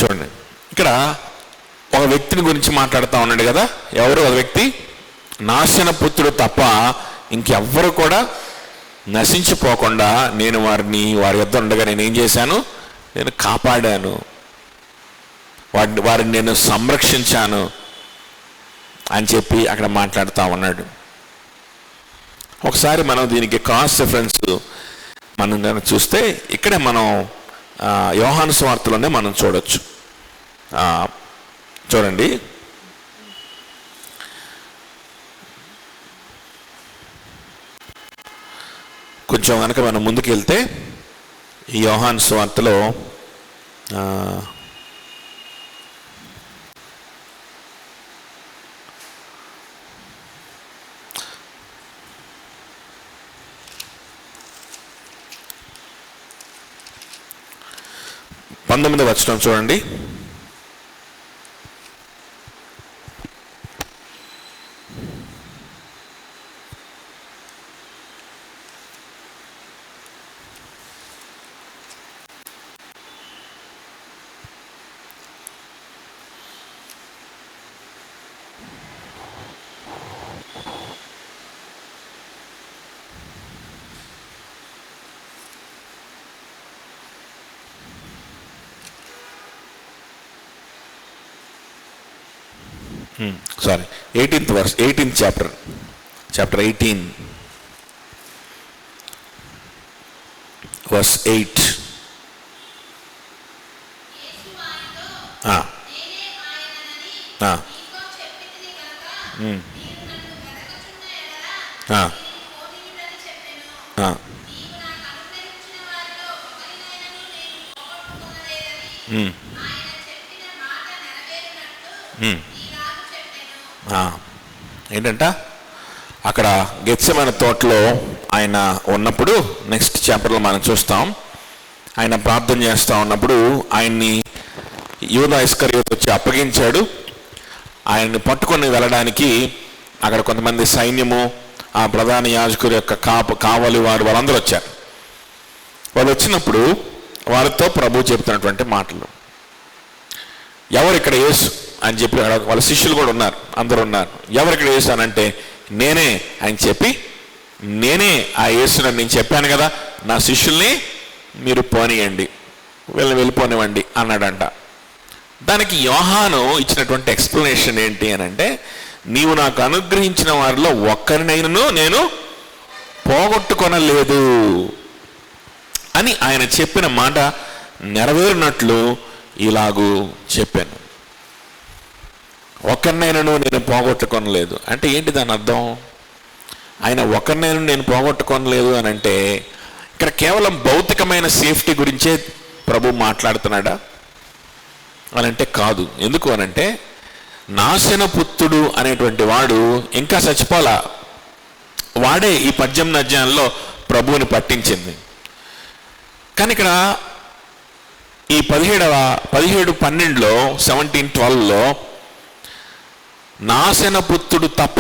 చూడండి, ఇక్కడ ఒక వ్యక్తిని గురించి మాట్లాడుతూ ఉన్నాడు కదా. ఎవరు ఆ వ్యక్తి? నాశన పుత్రుడు తప్ప ఇంకెవ్వరు కూడా నశించిపోకుండా నేను వారి యొద్ద ఉండగా నేను ఏం చేశాను? నేను కాపాడాను, వారిని నేను సంరక్షించాను అని చెప్పి అక్కడ మాట్లాడుతూ ఉన్నాడు. ఒకసారి మనం దీనికి క్రాస్ రెఫరెన్స్ మనం కనుక చూస్తే ఇక్కడే మనం యోహాను సువార్తలోనే మనం చూడొచ్చు. చూడండి, కొంచెం కనుక మనం ముందుకు వెళ్తే ఈ యోహాను సువార్తలో పంతొమ్మిది వచనం చూడండి. Sorry, 18th verse, 18th chapter 18 verse 8. ఏంటంట అక్కడ గెత్సెమనే తోటలో ఆయన ఉన్నప్పుడు, నెక్స్ట్ చాప్టర్లో మనం చూస్తాం, ఆయన ప్రార్థన చేస్తూ ఉన్నప్పుడు ఆయన్ని యూదా ఇస్కరియోతు వచ్చి అప్పగించాడు. ఆయన్ని పట్టుకొని వెళ్ళడానికి అక్కడ కొంతమంది సైన్యము, ఆ ప్రధాన యాజకుడి యొక్క కావలి వారు వాళ్ళందరూ వచ్చారు. వాళ్ళు వచ్చినప్పుడు వారితో ప్రభు చెప్తున్నటువంటి మాటలు, ఎవరు ఇక్కడ యేసు అని చెప్పి వాళ్ళ శిష్యులు కూడా ఉన్నారు, అందరూ ఉన్నారు. ఎవరు ఇక్కడ యేసు అని అంటే నేనే అని చెప్పి, నేనే ఆ యేసుని నేను చెప్పాను కదా, నా శిష్యుల్ని మీరు పోనీయండి, వెళ్ళిపోనివ్వండి అన్నాడంట. దానికి యోహాను ఇచ్చినటువంటి ఎక్స్ప్లెనేషన్ ఏంటి అని అంటే, నీవు నాకు అనుగ్రహించిన వారిలో ఒక్కరినైనను నేను పోగొట్టుకొనలేదు అని ఆయన చెప్పిన మాట నెరవేరినట్లు ఇలాగూ చెప్పాను. ఒకరినైనను నేను పోగొట్టుకొనలేదు అంటే ఏంటి దాని అర్థం? ఆయన ఒకరినైనా నేను పోగొట్టుకొనలేదు అని అంటే ఇక్కడ కేవలం భౌతికమైన సేఫ్టీ గురించే ప్రభు మాట్లాడుతున్నాడా అని అంటే కాదు. ఎందుకు అనంటే నాశన పుత్రుడు అనేటువంటి వాడు ఇంకా చచ్చిపోలా. వాడే ఈ 18 అధ్యాయంలో ప్రభువుని పట్టించింది. కానీ ఇక్కడ ఈ 17-12లో 17-12లో నాశన పుత్రుడు తప్ప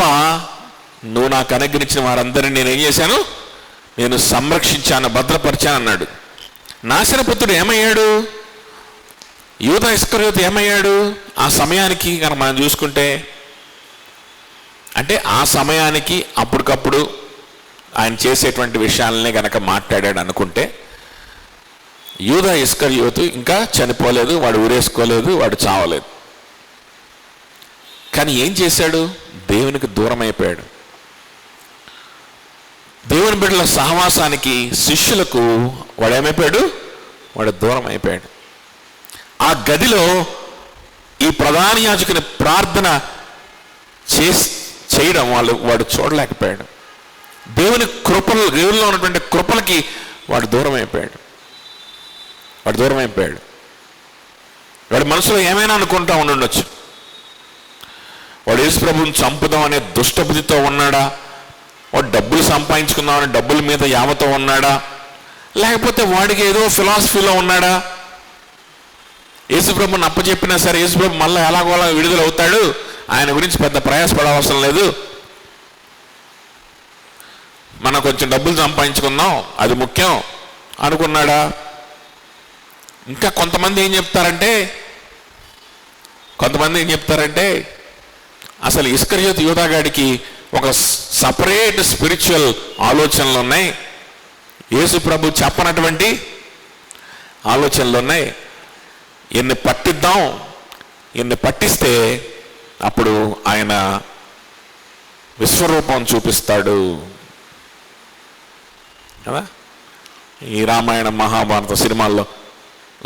నువ్వు నాకు అనుగ్రహించిన వారందరినీ నేనేం చేశాను? నేను సంరక్షించాను, భద్రపరిచాను అన్నాడు. నాశన పుత్రుడు ఏమయ్యాడు? యూదా ఇస్కరియోతు ఏమయ్యాడు? ఆ సమయానికి కనుక మనం చూసుకుంటే, అంటే ఆ సమయానికి అప్పటికప్పుడు ఆయన చేసేటువంటి విషయాలనే కనుక మాట్లాడాడు అనుకుంటే, యూదా ఇస్కరియోతు ఇంకా చనిపోలేదు, వాడు ఊరేసుకోలేదు, వాడు చావలేదు. కానీ ఏం చేశాడు? దేవునికి దూరం అయిపోయాడు. దేవుని బిడ్డల సహవాసానికి, శిష్యులకు వాడు ఏమైపోయాడు? వాడు దూరం అయిపోయాడు. ఆ గదిలో ఈ ప్రధాన యాజకుని ప్రార్థన చేయడం వాడు చూడలేకపోయాడు. దేవుని కృపలు, దేవుల్లో ఉన్నటువంటి కృపలకి వాడు దూరం అయిపోయాడు. వాడి మనసులో ఏమైనా అనుకుంటా ఉండొచ్చు. వాడు యేసు ప్రభువుని చంపుదాం అనే దుష్టబుద్ధితో ఉన్నాడా? వాడు డబ్బులు సంపాదించుకుందామని డబ్బుల మీద యావతో ఉన్నాడా? లేకపోతే వాడికి ఏదో ఫిలాసఫీలో ఉన్నాడా? యేసుప్రభుని అప్పచెప్పినా సరే యేసుప్రభు మళ్ళీ ఎలాగోలా విడుదల అవుతాడు, ఆయన గురించి పెద్ద ప్రయాసపడవసరం లేదు, మనం కొంచెం డబ్బులు సంపాదించుకుందాం అది ముఖ్యం అనుకున్నాడా? ఇంకా కొంతమంది ఏం చెప్తారంటే, కొంతమంది ఏం చెప్తారంటే అసలు ఇస్కరియోతు యూదాగాడికి ఒక సపరేట్ స్పిరిచువల్ ఆలోచనలు ఉన్నాయి, యేసు ప్రభు చెప్పనటువంటి ఆలోచనలు ఉన్నాయి. ఎన్ని పట్టిద్దాం, ఎన్ని పట్టిస్తే అప్పుడు ఆయన విశ్వరూపం చూపిస్తాడు కదా. ఈ రామాయణ మహాభారత సినిమాల్లో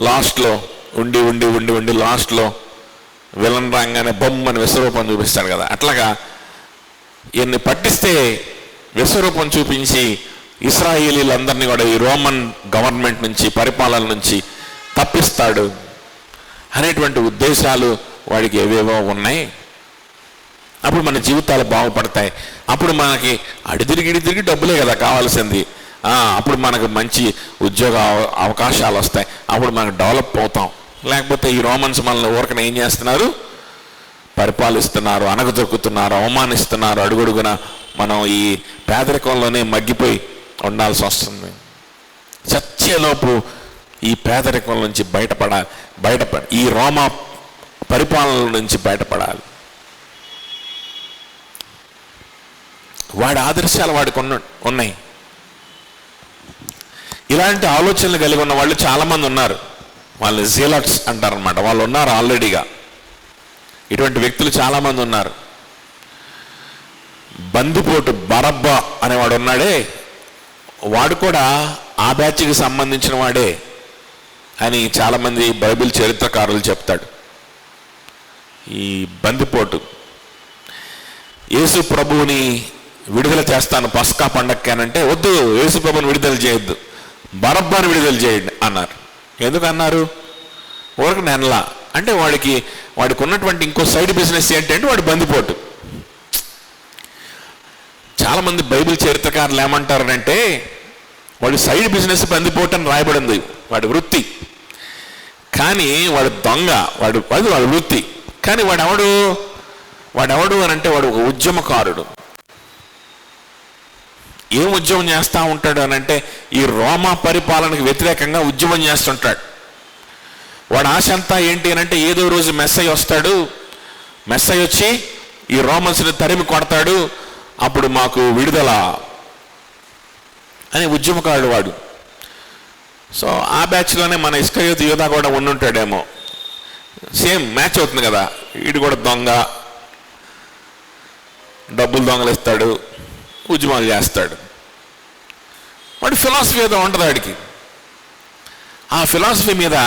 లాస్ట్లో ఉండి ఉండి ఉండి ఉండి లాస్ట్లో విలన్ రాగానే బొమ్మని విశ్వరూపం చూపిస్తాడు కదా. అట్లాగా ఎన్ని పట్టిస్తే విశ్వరూపం చూపించి ఇశ్రాయేలీలందరినీ కూడా ఈ రోమన్ గవర్నమెంట్ నుంచి, పరిపాలన నుంచి తప్పిస్తాడు అనేటువంటి ఉద్దేశాలు వాడికి ఏవేవో ఉన్నాయి. అప్పుడు మన జీవితాలు బాగుపడతాయి. అప్పుడు మనకి అడిదిరిగి డబ్బులే కదా కావాల్సింది. అప్పుడు మనకు మంచి ఉద్యోగ అవకాశాలు వస్తాయి, అప్పుడు మనకు డెవలప్ అవుతాం. లేకపోతే ఈ రోమన్స్ మనల్ని ఊరకనే ఏం చేస్తున్నారు, పరిపాలిస్తున్నారు, అనగదొక్కుతున్నారు, అవమానిస్తున్నారు. అడుగడుగున మనం ఈ పేదరికంలోనే మగ్గిపోయి ఉండాల్సి వస్తుంది. చచ్చేలోపు ఈ పేదరికం నుంచి బయటపడి ఈ రోమా పరిపాలన నుంచి బయటపడాలి. వాడి ఆదర్శాలు వాడికి ఉన్నాయి. ఇలాంటి ఆలోచనలు కలిగి ఉన్న వాళ్ళు చాలామంది ఉన్నారు. వాళ్ళు జీలట్స్ అంటారనమాట. వాళ్ళు ఉన్నారు ఆల్రెడీగా. ఇటువంటి వ్యక్తులు చాలామంది ఉన్నారు. బందిపోటు బరబ్బా అనేవాడు ఉన్నాడే, వాడు కూడా ఆ బ్యాచ్కి సంబంధించిన వాడే అని చాలామంది బైబిల్ చరిత్రకారులు చెప్తాడు. ఈ బందిపోటు యేసు ప్రభువుని విడుదల చేస్తాను పస్కా పండక్కానంటే, వద్దు, యేసు ప్రభుని విడుదల చేయొద్దు, బరబ్బాని విడుదల చేయండి అన్నారు. ఎందుకు అన్నారు? ఊరికి నెనలా అంటే వాడికి ఉన్నటువంటి ఇంకో సైడ్ బిజినెస్ ఏంటంటే వాడు బందిపోటు. చాలామంది బైబిల్ చరిత్రకారులు ఏమంటారంటే వాడు సైడ్ బిజినెస్ బందిపోటు అని రాయబడింది, వాడి వృత్తి. కానీ వాడు దొంగ, వాడి వృత్తి. కానీ వాడెవడు అని అంటే వాడు ఒక ఉద్యమకారుడు. ఏం ఉద్యమం చేస్తూ ఉంటాడు అని అంటే ఈ రోమా పరిపాలనకు వ్యతిరేకంగా ఉద్యమం చేస్తుంటాడు. వాడు ఆశ అంతా ఏంటి అని అంటే ఏదో రోజు మెస్సయ్య వస్తాడు, మెస్సయ్య వచ్చి ఈ రోమన్స్ని తరిమి కొడతాడు, అప్పుడు మాకు విడుదల అని ఉద్యమకారుడు వాడు. సో ఆ బ్యాచ్లోనే మన ఇస్కరియోతు యూదా కూడా ఉండుంటాడేమో. సేమ్ మ్యాచ్ అవుతుంది కదా. వీడు కూడా దొంగ, డబ్బులు దొంగలిస్తాడు, ఉద్యమాలు చేస్తాడు. వాడి ఫిలాసఫీ ఏదో ఉంటుంది వాడికి. ఆ ఫిలాసఫీ మీద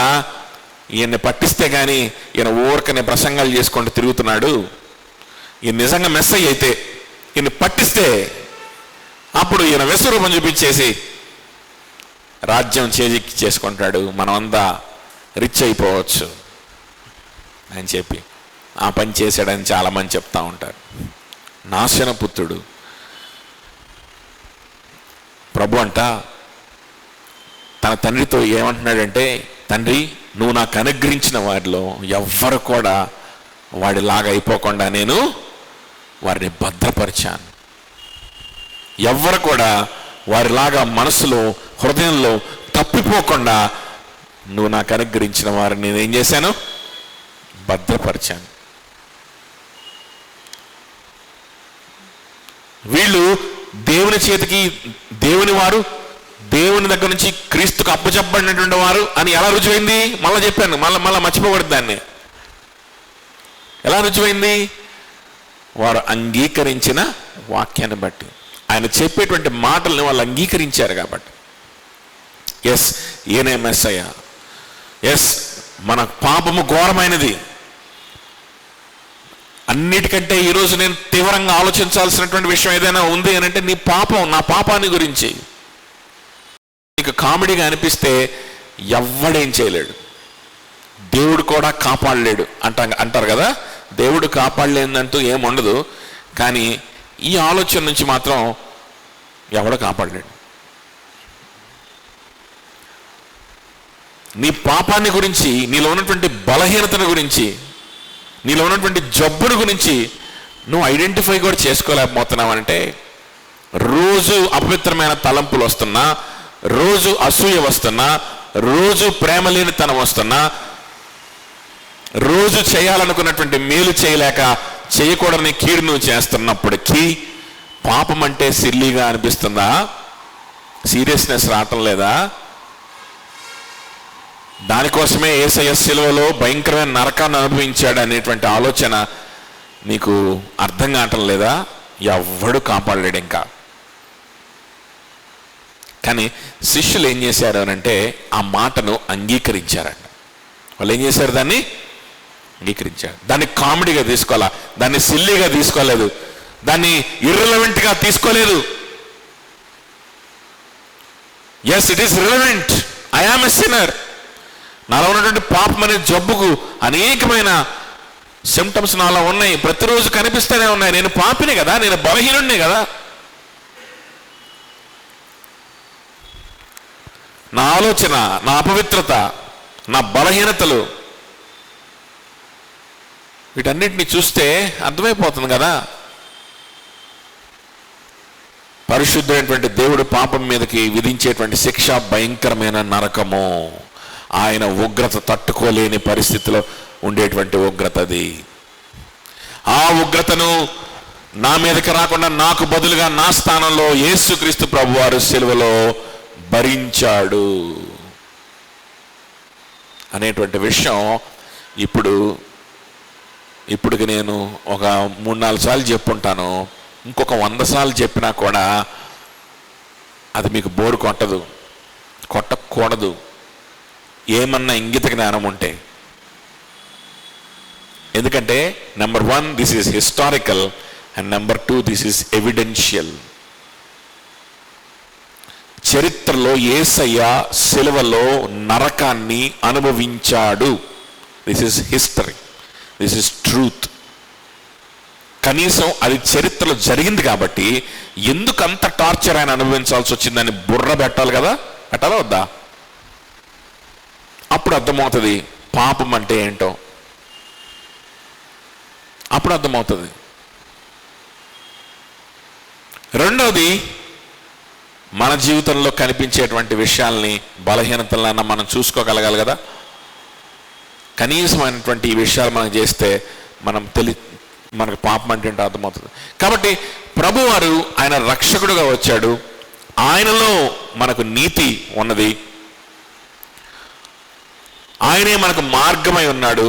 ఈయన్ని పట్టిస్తే కానీ ఈయన ఊరకనే ప్రసంగాలు చేసుకుంటూ తిరుగుతున్నాడు. ఈయన నిజంగా మెస్సయ్య అయితే ఈయన పట్టిస్తే అప్పుడు ఈయన విశ్వరూపం చూపించేసి రాజ్యం చేజిక్కి చేసుకుంటాడు, మనమంతా రిచ్ అయిపోవచ్చు అని చెప్పి ఆ పని చేశాడని చాలామంది చెప్తా ఉంటారు. నాశనపుత్రుడు ప్రభు అంట తన తండ్రితో ఏమంటున్నాడంటే, తండ్రి, నువ్వు నాకు అనుగ్రహించిన వారిలో ఎవ్వరు కూడా వాడిలాగా అయిపోకుండా నేను వారిని భద్రపరిచాను. ఎవ్వరు కూడా వారిలాగా మనసులో, హృదయంలో తప్పిపోకుండా నువ్వు నాకు అనుగ్రహించిన వారిని నేనేం చేశాను, భద్రపరిచాను. వీళ్ళు దేవుని చేతికి దేవుని వారు, దేవుని దగ్గర నుంచి క్రీస్తుకు అప్పచెప్పబడినటువంటి వారు అని ఎలా రుజువైంది? మళ్ళీ చెప్పాను, మళ్ళీ మర్చిపోకూడదు దాన్ని. ఎలా రుజువైంది? వారు అంగీకరించిన వాక్యాన్ని బట్టి, ఆయన చెప్పేటువంటి మాటల్ని వాళ్ళు అంగీకరించారు కాబట్టి. ఎస్, ఈయనే మెస్సయ్య. ఎస్, మన పాపము ఘోరమైనది. అన్నిటికంటే ఈరోజు నేను తీవ్రంగా ఆలోచించాల్సినటువంటి విషయం ఏదైనా ఉంది అని అంటే నీ పాపం, నా పాపాన్ని గురించి. నీకు కామెడీగా అనిపిస్తే ఎవ్వడేం చేయలేడు, దేవుడు కూడా కాపాడలేడు అంటారు కదా. దేవుడు కాపాడలేదంటూ ఏముండదు. కానీ ఈ ఆలోచన నుంచి మాత్రం ఎవడు కాపాడలేడు. నీ పాపాన్ని గురించి, నీలో ఉన్నటువంటి బలహీనతను గురించి, నీలో ఉన్నటువంటి జబ్బుని గురించి నువ్వు ఐడెంటిఫై కూడా చేసుకోలేకపోతున్నావు అంటే, రోజు అపవిత్రమైన తలంపులు వస్తున్నా, రోజు అసూయ వస్తున్నా, రోజు ప్రేమ లేనితనం వస్తున్నా, రోజు చేయాలనుకున్నటువంటి మేలు చేయలేక చేయకూడని కీడు నువ్వు చేస్తున్నప్పటికీ పాపం అంటే సిల్లీగా అనిపిస్తుందా? సీరియస్నెస్ రావటం లేదా? దానికోసమే యేసయ్య సిలువలో భయంకరమైన నరకాన్ని అనుభవించాడు అనేటువంటి ఆలోచన నీకు అర్థం కావటం లేదా? ఎవ్వడు కాపాడలేడు ఇంకా. కానీ శిష్యులు ఏం చేశారు అనంటే ఆ మాటను అంగీకరించారంట. వాళ్ళు ఏం చేశారు? దాన్ని అంగీకరించారు. దాన్ని కామెడీగా తీసుకోవాలా, దాన్ని సిల్లీగా తీసుకోలేదు, దాన్ని ఇర్రెలవెంట్గా తీసుకోలేదు. Yes, it is relevant. I am a sinner. నాలో ఉన్నటువంటి పాపం అనే జబ్బుకు అనేకమైన సిమ్టమ్స్ నాలో ఉన్నాయి, ప్రతిరోజు కనిపిస్తూనే ఉన్నాయి. నేను పాపినే కదా, నేను బలహీనుడినే కదా. నా ఆలోచన, నా అపవిత్రత, నా బలహీనతలు, వీటన్నిటిని చూస్తే అర్థమైపోతుంది కదా. పరిశుద్ధమైనటువంటి దేవుడు పాపం మీదకి విధించేటువంటి శిక్ష భయంకరమైన నరకము. ఆయన ఉగ్రత తట్టుకోలేని పరిస్థితిలో ఉండేటువంటి ఉగ్రత అది. ఆ ఉగ్రతను నా మీదకి రాకుండా నాకు బదులుగా నా స్థానంలో యేసుక్రీస్తు ప్రభువారు సిలువలో భరించాడు అనేటువంటి విషయం ఇప్పుడుకి నేను ఒక 3-4 సార్లు చెప్పుంటాను. ఇంకొక 100 సార్లు చెప్పినా కూడా అది మీకు బోరు కొట్టకూడదు. ఏమన్నా ఇంగిత జ్ఞానం ఉంటే. ఎందుకంటే number 1 this is historical and number 2 this is evidential. చరిత్రలో యేసయ్య సిలువలో నరకాన్ని అనుభవించాడు. This is history, this is truth. కనీసం అది చరిత్రలో జరిగింది కాబట్టి ఎందుకు అంత టార్చర్ ఆయన అనుభవించాల్సి వచ్చిందని బుర్ర పెట్టాలి కదా. పెట్టాలా వద్దా? అప్పుడు అర్థమవుతుంది పాపం అంటే ఏంటో. అప్పుడు అర్థమవుతుంది. రెండవది, మన జీవితంలో కనిపించేటువంటి విషయాల్ని, బలహీనతలన్నా మనం చూసుకోగలగాలి కదా. కనీసమైనటువంటి ఈ విషయాలు మనం చేస్తే మనకు పాపం అంటే ఏంటో అర్థమవుతుంది. కాబట్టి ప్రభువారు ఆయన రక్షకుడుగా వచ్చాడు. ఆయనలో మనకు నీతి ఉన్నది. ఆయనే మనకు మార్గమై ఉన్నాడు,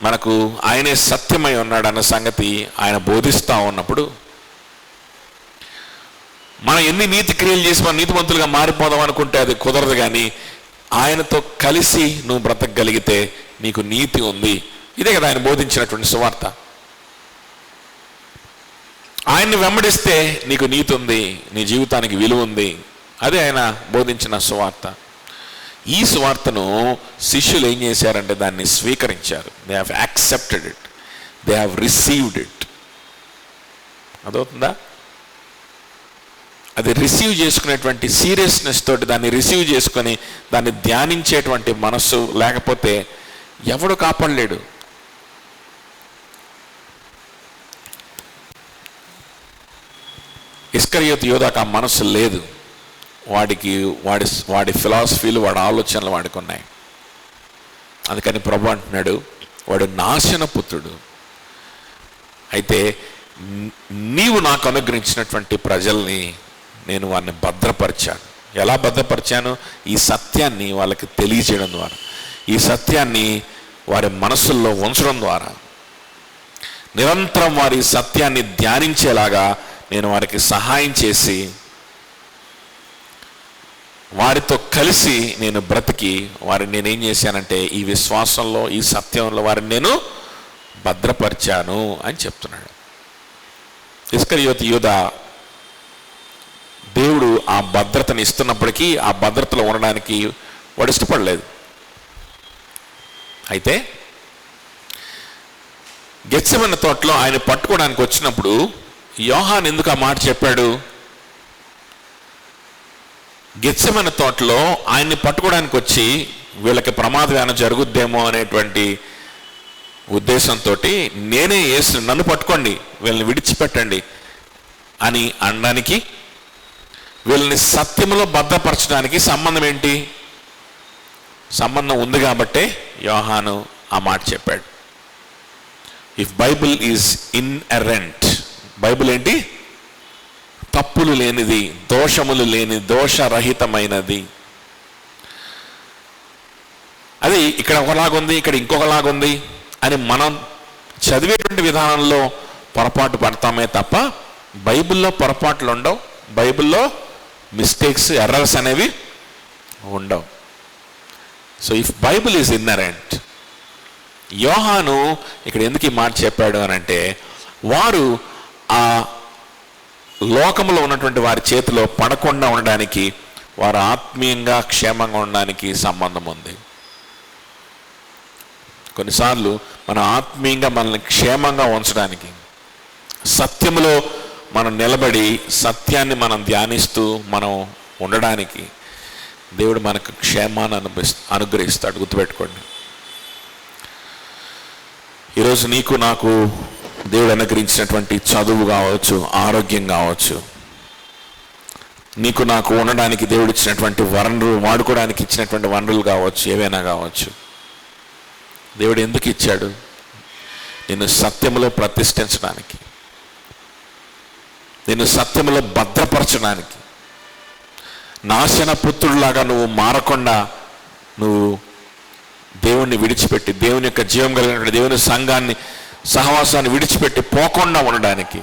మనకు ఆయనే సత్యమై ఉన్నాడు అన్న సంగతి ఆయన బోధిస్తూ ఉన్నప్పుడు మనం ఎన్ని నీతి క్రియలు చేసి మనం నీతిమంతులుగా మారిపోదాం అనుకుంటే అది కుదరదు. కానీ ఆయనతో కలిసి నువ్వు బ్రతకగలిగితే నీకు నీతి ఉంది. ఇదే కదా ఆయన బోధించినటువంటి సువార్త. ఆయన్ని వెంబడిస్తే నీకు నీతి ఉంది, నీ జీవితానికి విలువ ఉంది. అదే ఆయన బోధించిన సువార్త. ఈ సువార్తను శిష్యులు ఏం చేశారంటే దాన్ని స్వీకరించారు. They have accepted it, they have received it. అదవుతుందా? అది రిసీవ్ చేసుకునేటువంటి సీరియస్నెస్ తోటి దాన్ని రిసీవ్ చేసుకొని దాన్ని ధ్యానించేటువంటి మనస్సు లేకపోతే ఎవడు కాపాడలేడు. ఇస్కరియోతు యోధాకు ఆ మనస్సు లేదు. వాడి ఫిలాసఫీలు, వాడి ఆలోచనలు వాడికి ఉన్నాయి. అందుకని ప్రభు అంటున్నాడు, వాడు నాశన పుత్రుడు. అయితే నీవు నాకు అనుగ్రహించినటువంటి ప్రజల్ని నేను వారిని భద్రపరిచాను. ఎలా భద్రపరిచాను? ఈ సత్యాన్ని వాళ్ళకి తెలియజేయడం ద్వారా, ఈ సత్యాన్ని వారి మనసుల్లో ఉంచడం ద్వారా, నిరంతరం వారి సత్యాన్ని ధ్యానించేలాగా నేను వారికి సహాయం చేసి వారితో కలిసి నేను బ్రతికి వారిని నేనేం చేశానంటే ఈ విశ్వాసంలో, ఈ సత్యంలో వారిని నేను భద్రపరిచాను అని చెప్తున్నాడు. ఇస్కరియోతు యూదా దేవుడు ఆ భద్రతని ఇస్తున్నప్పటికీ ఆ భద్రతలో ఉండడానికి వాడు ఇష్టపడలేదు. అయితే గెత్సెమనే తోటలో ఆయన పట్టుకోవడానికి వచ్చినప్పుడు యోహాను ఎందుకు ఆ మాట చెప్పాడు? గెత్సెమనే తోటలో ఆయన్ని పట్టుకోవడానికి వచ్చి వీళ్ళకి ప్రమాదం ఏమైనా జరుగుద్దేమో అనేటువంటి ఉద్దేశంతో నేనే యేసు, నన్ను పట్టుకోండి, వీళ్ళని విడిచిపెట్టండి అని అనడానికి, వీళ్ళని సత్యములో భద్రపరచడానికి సంబంధం ఏంటి? సంబంధం ఉంది కాబట్టే యోహాను ఆ మాట చెప్పాడు. ఇఫ్ బైబిల్ ఈజ్ ఇన్ఎరెంట్, బైబిల్ ఏంటి? తప్పులు లేనిది, దోషములు లేని, దోషరహితమైనది. అది ఇక్కడ ఒకలాగుంది, ఇక్కడ ఇంకొకలాగుంది అని మనం చదివేటువంటి విధానంలో పొరపాటు పడతామే తప్ప బైబిల్లో పొరపాట్లు ఉండవు, బైబిల్లో మిస్టేక్స్, ఎర్రర్స్ అనేవి ఉండవు. సో ఇఫ్ బైబిల్ ఈజ్ ఇన్నరెంట్, యోహాను ఇక్కడ ఎందుకు ఈ మాట చెప్పాడు అని అంటే, వారు ఆ లోకంలో ఉన్నటువంటి వారి చేతిలో పడకుండా ఉండడానికి, వారు ఆత్మీయంగా క్షేమంగా ఉండడానికి సంబంధం ఉంది. కొన్నిసార్లు మన ఆత్మీయంగా మనల్ని క్షేమంగా ఉంచడానికి, సత్యములో మనం నిలబడి సత్యాన్ని మనం ధ్యానిస్తూ మనం ఉండడానికి దేవుడు మనకు క్షేమాన్ని అనుగ్రహిస్తాడు. గుర్తుపెట్టుకోండి. ఈరోజు నీకు నాకు దేవుడు అనుగ్రహించినటువంటి చదువు కావచ్చు, ఆరోగ్యం కావచ్చు, నీకు నాకు ఉండడానికి దేవుడు ఇచ్చినటువంటి వనరులు, వాడుకోవడానికి ఇచ్చినటువంటి వనరులు కావచ్చు, ఏవైనా కావచ్చు. దేవుడు ఎందుకు ఇచ్చాడు? నిన్ను సత్యములో ప్రతిష్ఠించడానికి, నిన్ను సత్యములో భద్రపరచడానికి, నాశన పుత్రుడిలాగా నువ్వు మారకుండా, నువ్వు దేవుణ్ణి విడిచిపెట్టి, దేవుని యొక్క జీవం కలిగినటువంటి దేవుని సంఘాన్ని, సహవాసాన్ని విడిచిపెట్టి పోకుండా ఉండడానికి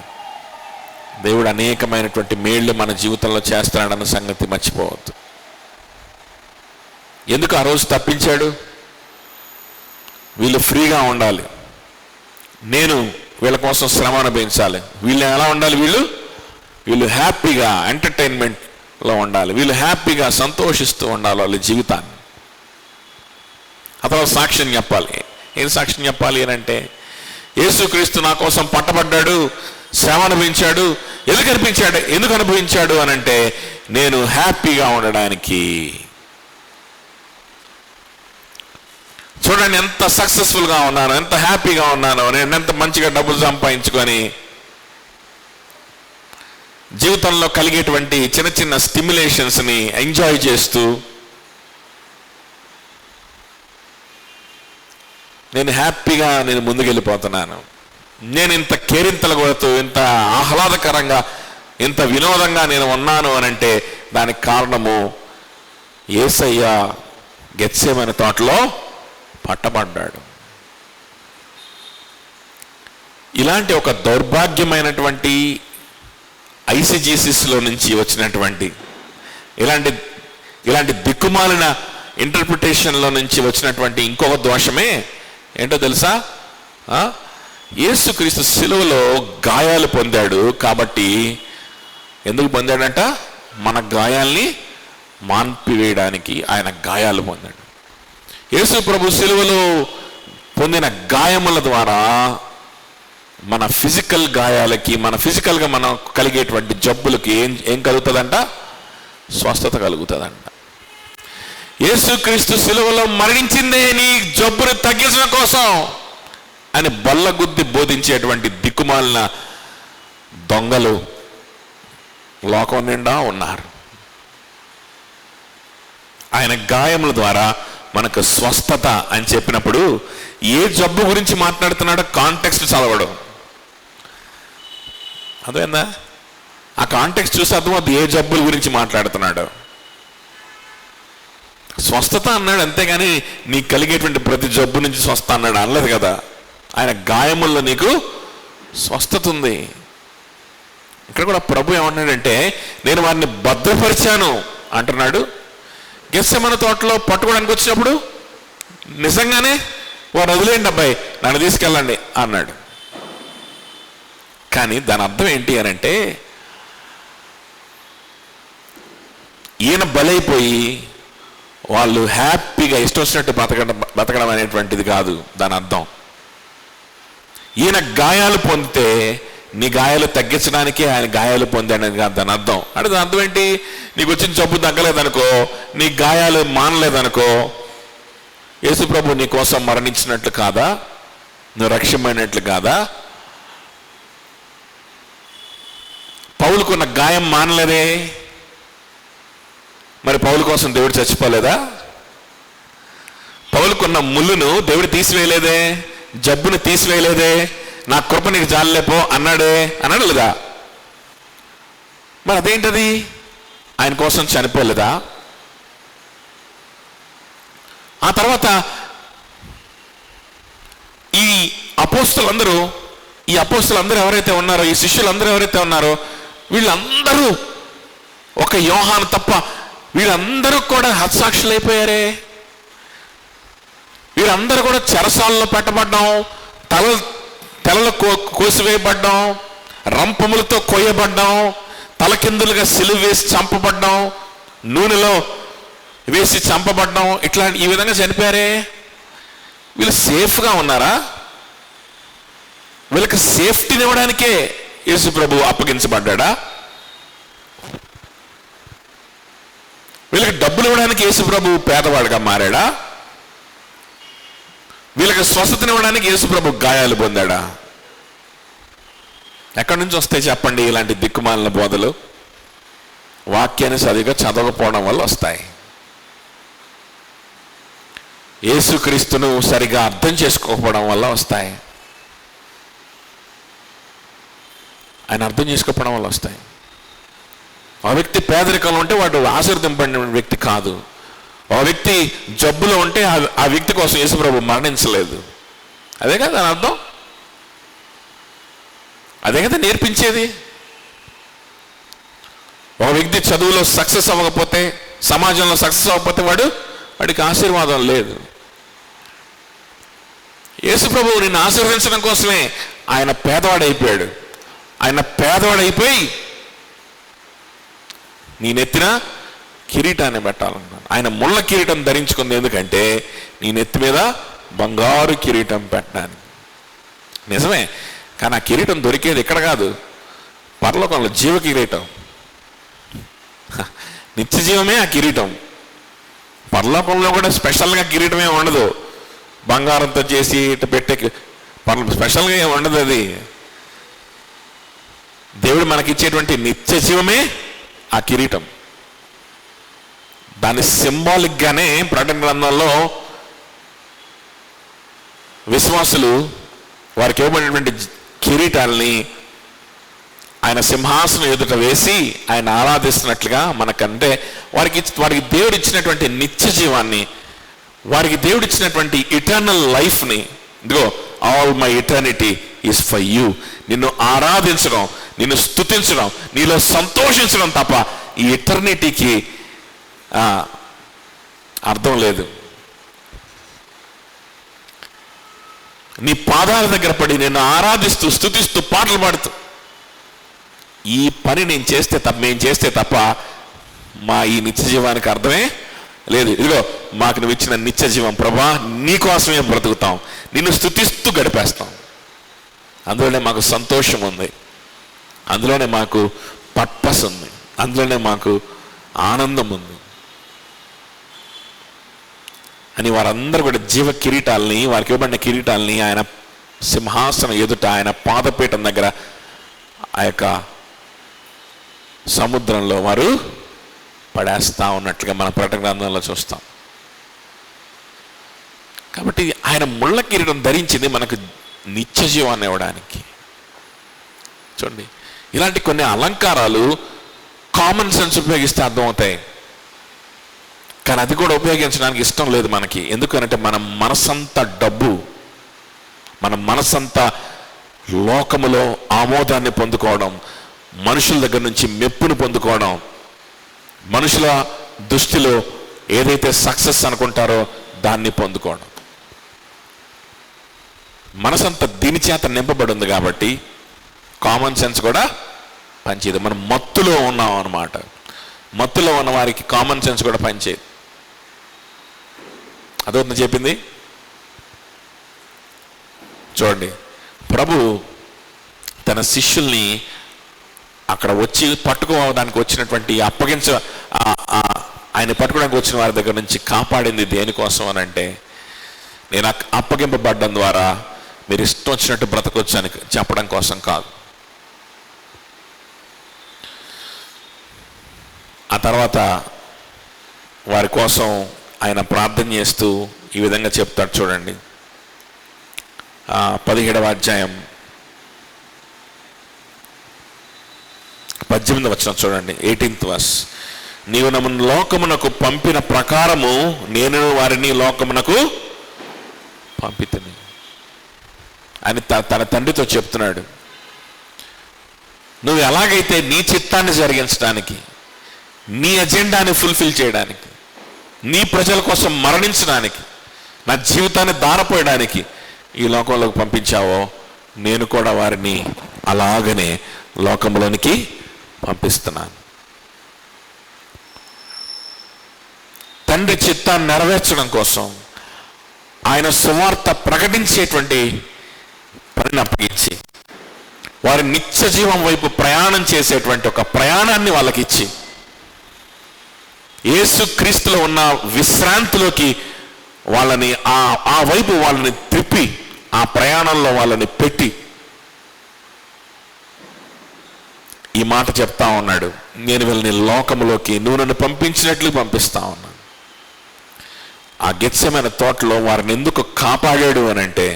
దేవుడు అనేకమైనటువంటి మేళ్లు మన జీవితంలో చేస్తాడన్న సంగతి మర్చిపోవద్దు. ఎందుకు ఆ రోజు తప్పించాడు? వీళ్ళు ఫ్రీగా ఉండాలి, నేను వీళ్ళ కోసం శ్రమ అనుభవించాలి. వీళ్ళు ఎలా ఉండాలి? వీళ్ళు హ్యాపీగా ఎంటర్టైన్మెంట్లో ఉండాలి, వీళ్ళు హ్యాపీగా సంతోషిస్తూ ఉండాలి వాళ్ళ జీవితాన్ని. అతను సాక్ష్యం చెప్పాలి. ఏం సాక్ష్యం చెప్పాలి అని అంటే, యేసుక్రీస్తు నా కోసం పట్టబడ్డాడు, శ్రమ అనుభవించాడు. ఎందుకు అనుభవించాడు అని అంటే, నేను హ్యాపీగా ఉండడానికి. చూడండి ఎంత సక్సెస్ఫుల్గా ఉన్నాను, ఎంత హ్యాపీగా ఉన్నాను, నేను ఎంత మంచిగా డబ్బులు సంపాదించుకొని జీవితంలో కలిగేటువంటి చిన్న చిన్న స్టిమ్యులేషన్స్ని ఎంజాయ్ చేస్తూ నేను హ్యాపీగా నేను ముందుకెళ్ళిపోతున్నాను. నేను ఇంత కేరింతలు కొడుతూ, ఇంత ఆహ్లాదకరంగా, ఇంత వినోదంగా నేను ఉన్నాను అని అంటే దానికి కారణము యేసయ్య గెత్సేమనే తోటలో పట్టబడ్డాడు. ఇలాంటి ఒక దౌర్భాగ్యమైనటువంటి ఐసిజిసిస్లో నుంచి వచ్చినటువంటి ఇలాంటి దిక్కుమాలిన ఇంటర్ప్రిటేషన్లో నుంచి వచ్చినటువంటి ఇంకొక దోషమే ఏంటో తెలుసా? యేసుక్రీస్తు సిలువలో గాయాలు పొందాడు కాబట్టి, ఎందుకు పొందాడంట? మన గాయాల్ని మాన్పివేయడానికి ఆయన గాయాలు పొందాడు. యేసు ప్రభు సిలువలో పొందిన గాయముల ద్వారా మన ఫిజికల్ గాయాలకి, మన ఫిజికల్గా మనం కలిగేటువంటి జబ్బులకి ఏం కలుగుతుందంట? స్వస్థత కలుగుతుందంట. యేసుక్రీస్తు సిలువలో మరణించిందే నీ జబ్బును తగ్గించడం కోసం అని బల్లగుద్ది బోధించేటువంటి దిక్కుమాలిన దొంగలు లోకం నిండా ఉన్నారు. ఆయన గాయముల ద్వారా మనకు స్వస్థత అని చెప్పినప్పుడు ఏ జబ్బు గురించి మాట్లాడుతున్నాడో కాంటెక్స్ట్ చదవడం, అదేందా? ఆ కాంటెక్స్ట్ చూసి అర్థమవుతుంది ఏ జబ్బుల గురించి మాట్లాడుతున్నాడు. స్వస్థత అన్నాడు, అంతేగాని నీకు కలిగేటువంటి ప్రతి జబ్బు నుంచి స్వస్థ అన్నాడు అనలేదు కదా. ఆయన గాయముల్లో నీకు స్వస్థత ఉంది. ఇక్కడ కూడా ప్రభు ఏమంటున్నాడంటే, నేను వారిని భద్రపరిచాను అంటున్నాడు. గెత్సేమనే తోటలో పట్టుకోవడానికి వచ్చినప్పుడు నిజంగానే వారు వదిలేయండి అబ్బాయి, నన్ను తీసుకెళ్ళండి అన్నాడు. కానీ దాని అర్థం ఏంటి అని అంటే, ఈయన బలైపోయి వాళ్ళు హ్యాపీగా ఇష్టం వచ్చినట్టు బతకడం అనేటువంటిది కాదు దాని అర్థం. ఈయన గాయాలు పొందితే నీ గాయాలు తగ్గించడానికి ఆయన గాయాలు పొందాడని కాదు దాని అర్థం. అంటే దాని అర్థం ఏంటి? నీకు వచ్చిన జబ్బు తగ్గలేదనుకో, నీ గాయాలు మానలేదనుకో, యేసు ప్రభు నీ కోసం మరణించినట్లు కాదా? నువ్వు రక్షమైనట్లు కాదా? పౌలుకున్న గాయం మానలేదే, మరి పౌలు కోసం దేవుడు చచ్చిపోలేదా? పౌలుకున్న ముళ్ళును దేవుడు తీసివేయలేదే, జబ్బుని తీసివేయలేదే, నా కృప నీకు జాలలేపో అన్నాడే, అన్నాడు లేదా? మరి అదేంటది? ఆయన కోసం చనిపోలేదా? ఆ తర్వాత ఈ అపోస్తలులందరూ ఎవరైతే ఉన్నారో, ఈ శిష్యులందరూ ఎవరైతే ఉన్నారో, వీళ్ళందరూ ఒక యోహాను తప్ప వీళ్ళందరూ కూడా హతసాక్షులు అయిపోయారే. వీళ్ళందరూ కూడా చెరసాలలో పెట్టబడ్డం, తలలు కోసివేయబడ్డం, రంపములతో కొయ్యబడ్డం, తలకిందులుగా సిలువ వేసి చంపబడ్డం, నూనెలో వేసి చంపబడ్డం, ఈ విధంగా చనిపోయారే. వీళ్ళు సేఫ్గా ఉన్నారా? వీళ్ళకి సేఫ్టీని ఇవ్వడానికే యేసు ప్రభు అప్పగించబడ్డా? వీళ్ళకి డబ్బులు ఇవ్వడానికి యేసు ప్రభు పేదవాడిగా మారాడా? వీళ్ళకి స్వస్థతనివ్వడానికి యేసు ప్రభు గాయాలు పొందాడా? ఎక్కడి నుంచి వస్తాయి చెప్పండి ఇలాంటి దిక్కుమాలిన బోధలు? వాక్యాన్ని సరిగా చదవకపోవడం వల్ల వస్తాయి. యేసుక్రీస్తును సరిగా అర్థం చేసుకోకపోవడం వల్ల వస్తాయి. ఆయన అర్థం చేసుకోకపోవడం వల్ల వస్తాయి. ఆ వ్యక్తి పేదరికంలో ఉంటే వాడు ఆశీర్వదింపబడిన వ్యక్తి కాదు. ఆ వ్యక్తి జబ్బులో ఉంటే ఆ వ్యక్తి కోసం యేసుప్రభు మరణించలేదు. అదే కదా దాని అర్థం. అదే కదా నేర్పించేది. ఒక వ్యక్తి చదువులో సక్సెస్ అవ్వకపోతే, సమాజంలో సక్సెస్ అవ్వకపోతే వాడికి ఆశీర్వాదం లేదు. యేసుప్రభువు నిన్ను ఆశీర్వదించడం కోసమే ఆయన పేదవాడైపోయాడు. ఆయన పేదవాడైపోయి నీ నెత్తిన కిరీటాన్ని పెట్టాలన్నాను. ఆయన ముళ్ళ కిరీటం ధరించుకుంది ఎందుకంటే నీ నెత్తి మీద బంగారు కిరీటం పెట్టడానికి. నిజమే, కానీ ఆ కిరీటం దొరికేది ఇక్కడ కాదు, పరలోకంలో జీవ కిరీటం, నిత్య జీవమే ఆ కిరీటం. పరలోకంలో కూడా స్పెషల్గా కిరీటం ఏమి ఉండదు, బంగారంతో చేసి ఇటు పెట్టే స్పెషల్గా ఏమి ఉండదు. అది దేవుడు మనకిచ్చేటువంటి నిత్య జీవమే ఆ కిరీటం. దాని సింబాలిక్గానే ప్రకటన గ్రంథంలో విశ్వాసులు వారికి ఇవ్వబడినటువంటి కిరీటాలని ఆయన సింహాసనం ఎదుట వేసి ఆయన ఆరాధిస్తున్నట్లుగా మనకంటే వారికి దేవుడు ఇచ్చినటువంటి నిత్య జీవాన్ని, వారికి దేవుడు ఇచ్చినటువంటి ఇటర్నల్ లైఫ్ని, ఇదిగో all my eternity is for you, నిన్ను ఆరాధించడం, నిన్ను స్తుతించడం, నీలో సంతోషించడం తప్ప ఈ ఇటర్నిటీకి అర్థం లేదు. నీ పాదాల దగ్గర పడి నిన్ను ఆరాధిస్తూ స్తుతిస్తూ పాటలు పాడుతూ ఈ పని మేము చేస్తే తప్ప మా ఈ నిత్య జీవానికి అర్థమే లేదు. ఇదిగో మాకు నువ్వు ఇచ్చిన నిత్య జీవం ప్రభా, నీకోసమే బ్రతుకుతాం, నిన్ను స్తుతిస్తూ గడిపేస్తాం. అందులోనే మాకు సంతోషం ఉంది, అందులోనే మాకు పర్పస్ ఉంది, అందులోనే మాకు ఆనందం ఉంది అని వారందరూ కూడా జీవ కిరీటాలని, వారికి ఇవ్వబడిన కిరీటాలని ఆయన సింహాసనం ఎదుట, ఆయన పాదపీఠం దగ్గర ఆ యొక్క సముద్రంలో వారు పడేస్తా ఉన్నట్లుగా మన ప్రకటన గ్రంథంలో చూస్తాం. కాబట్టి ఆయన ముళ్ళ కిరీటం ధరించింది మనకు నిత్య జీవాన్ని ఇవ్వడానికి. చూడండి, ఇలాంటి కొన్ని అలంకారాలు కామన్ సెన్స్ ఉపయోగిస్తే అర్థమవుతాయి, కానీ అది కూడా ఉపయోగించడానికి ఇష్టం లేదు మనకి. ఎందుకంటే మన మనసంతా డబ్బు, మన మనసంతా లోకములో ఆమోదాన్ని పొందుకోవడం, మనుషుల దగ్గర నుంచి మెప్పును పొందుకోవడం, మనుషుల దృష్టిలో ఏదైతే సక్సెస్ అనుకుంటారో దాన్ని పొందుకోవడం. మనసంతా దీని చేత నింపబడి ఉంది కాబట్టి కామన్ సెన్స్ కూడా పనిచేయదు. మనం మత్తులో ఉన్నాం అన్నమాట. మత్తులో ఉన్న వారికి కామన్ సెన్స్ కూడా పనిచేయదు. అదొకటి చెప్పింది. చూడండి, ప్రభు తన శిష్యుల్ని అక్కడ వచ్చి పట్టుకోవడానికి వచ్చినటువంటి ఆయన పట్టుకోవడానికి వచ్చిన వారి దగ్గర నుంచి కాపాడింది దేనికోసం అని అంటే, నేను అప్పగింపబడ్డం ద్వారా మీరు ఇష్టం వచ్చినట్టు బ్రతకొచ్చు అని చెప్పడం కోసం కాదు. ఆ తర్వాత వారి కోసం ఆయన ప్రార్థన చేస్తూ ఈ విధంగా చెప్తాడు. చూడండి, 17వ అధ్యాయం 18వ వచనం చూడండి, 18th verse. నీవు నన్ను లోకమునకు పంపిన ప్రకారము నేను వారిని లోకమునకు పంపితిని అని తన తండ్రితో చెప్తున్నాడు. నువ్వు ఎలాగైతే నీ చిత్తాన్ని జరిగించడానికి, నీ అజెండాని ఫుల్ఫిల్ చేయడానికి, నీ ప్రజల కోసం మరణించడానికి, నా జీవితాన్ని దారపోయడానికి ఈ లోకంలోకి పంపించావో, నేను కూడా వారిని అలాగనే లోకంలోనికి పంపిస్తున్నాను. తండ్రి చిత్తాన్ని నెరవేర్చడం కోసం ఆయన సువార్త ప్రకటించేటువంటి పనిని అప్పగించి, వారి నిత్య జీవం వైపు ప్రయాణం చేసేటువంటి ఒక ప్రయాణాన్ని వాళ్ళకి ఇచ్చి, యేసుక్రీస్తులో ఉన్న విశ్రాంతిలోకి వాళ్ళని ఆ వైపు వాళ్ళని త్రిప్పి ఆ ప్రయాణంలో వాళ్ళని పెట్టి ఈ మాట చెప్తా ఉన్నాడు, నేను వీళ్ళని లోకములోకి నువ్వు నన్ను పంపించినట్లు పంపిస్తా ఉన్నాను. ఆ గెత్సెమనే తోటలో వారిని ఎందుకు కాపాడాడు అని అంటే,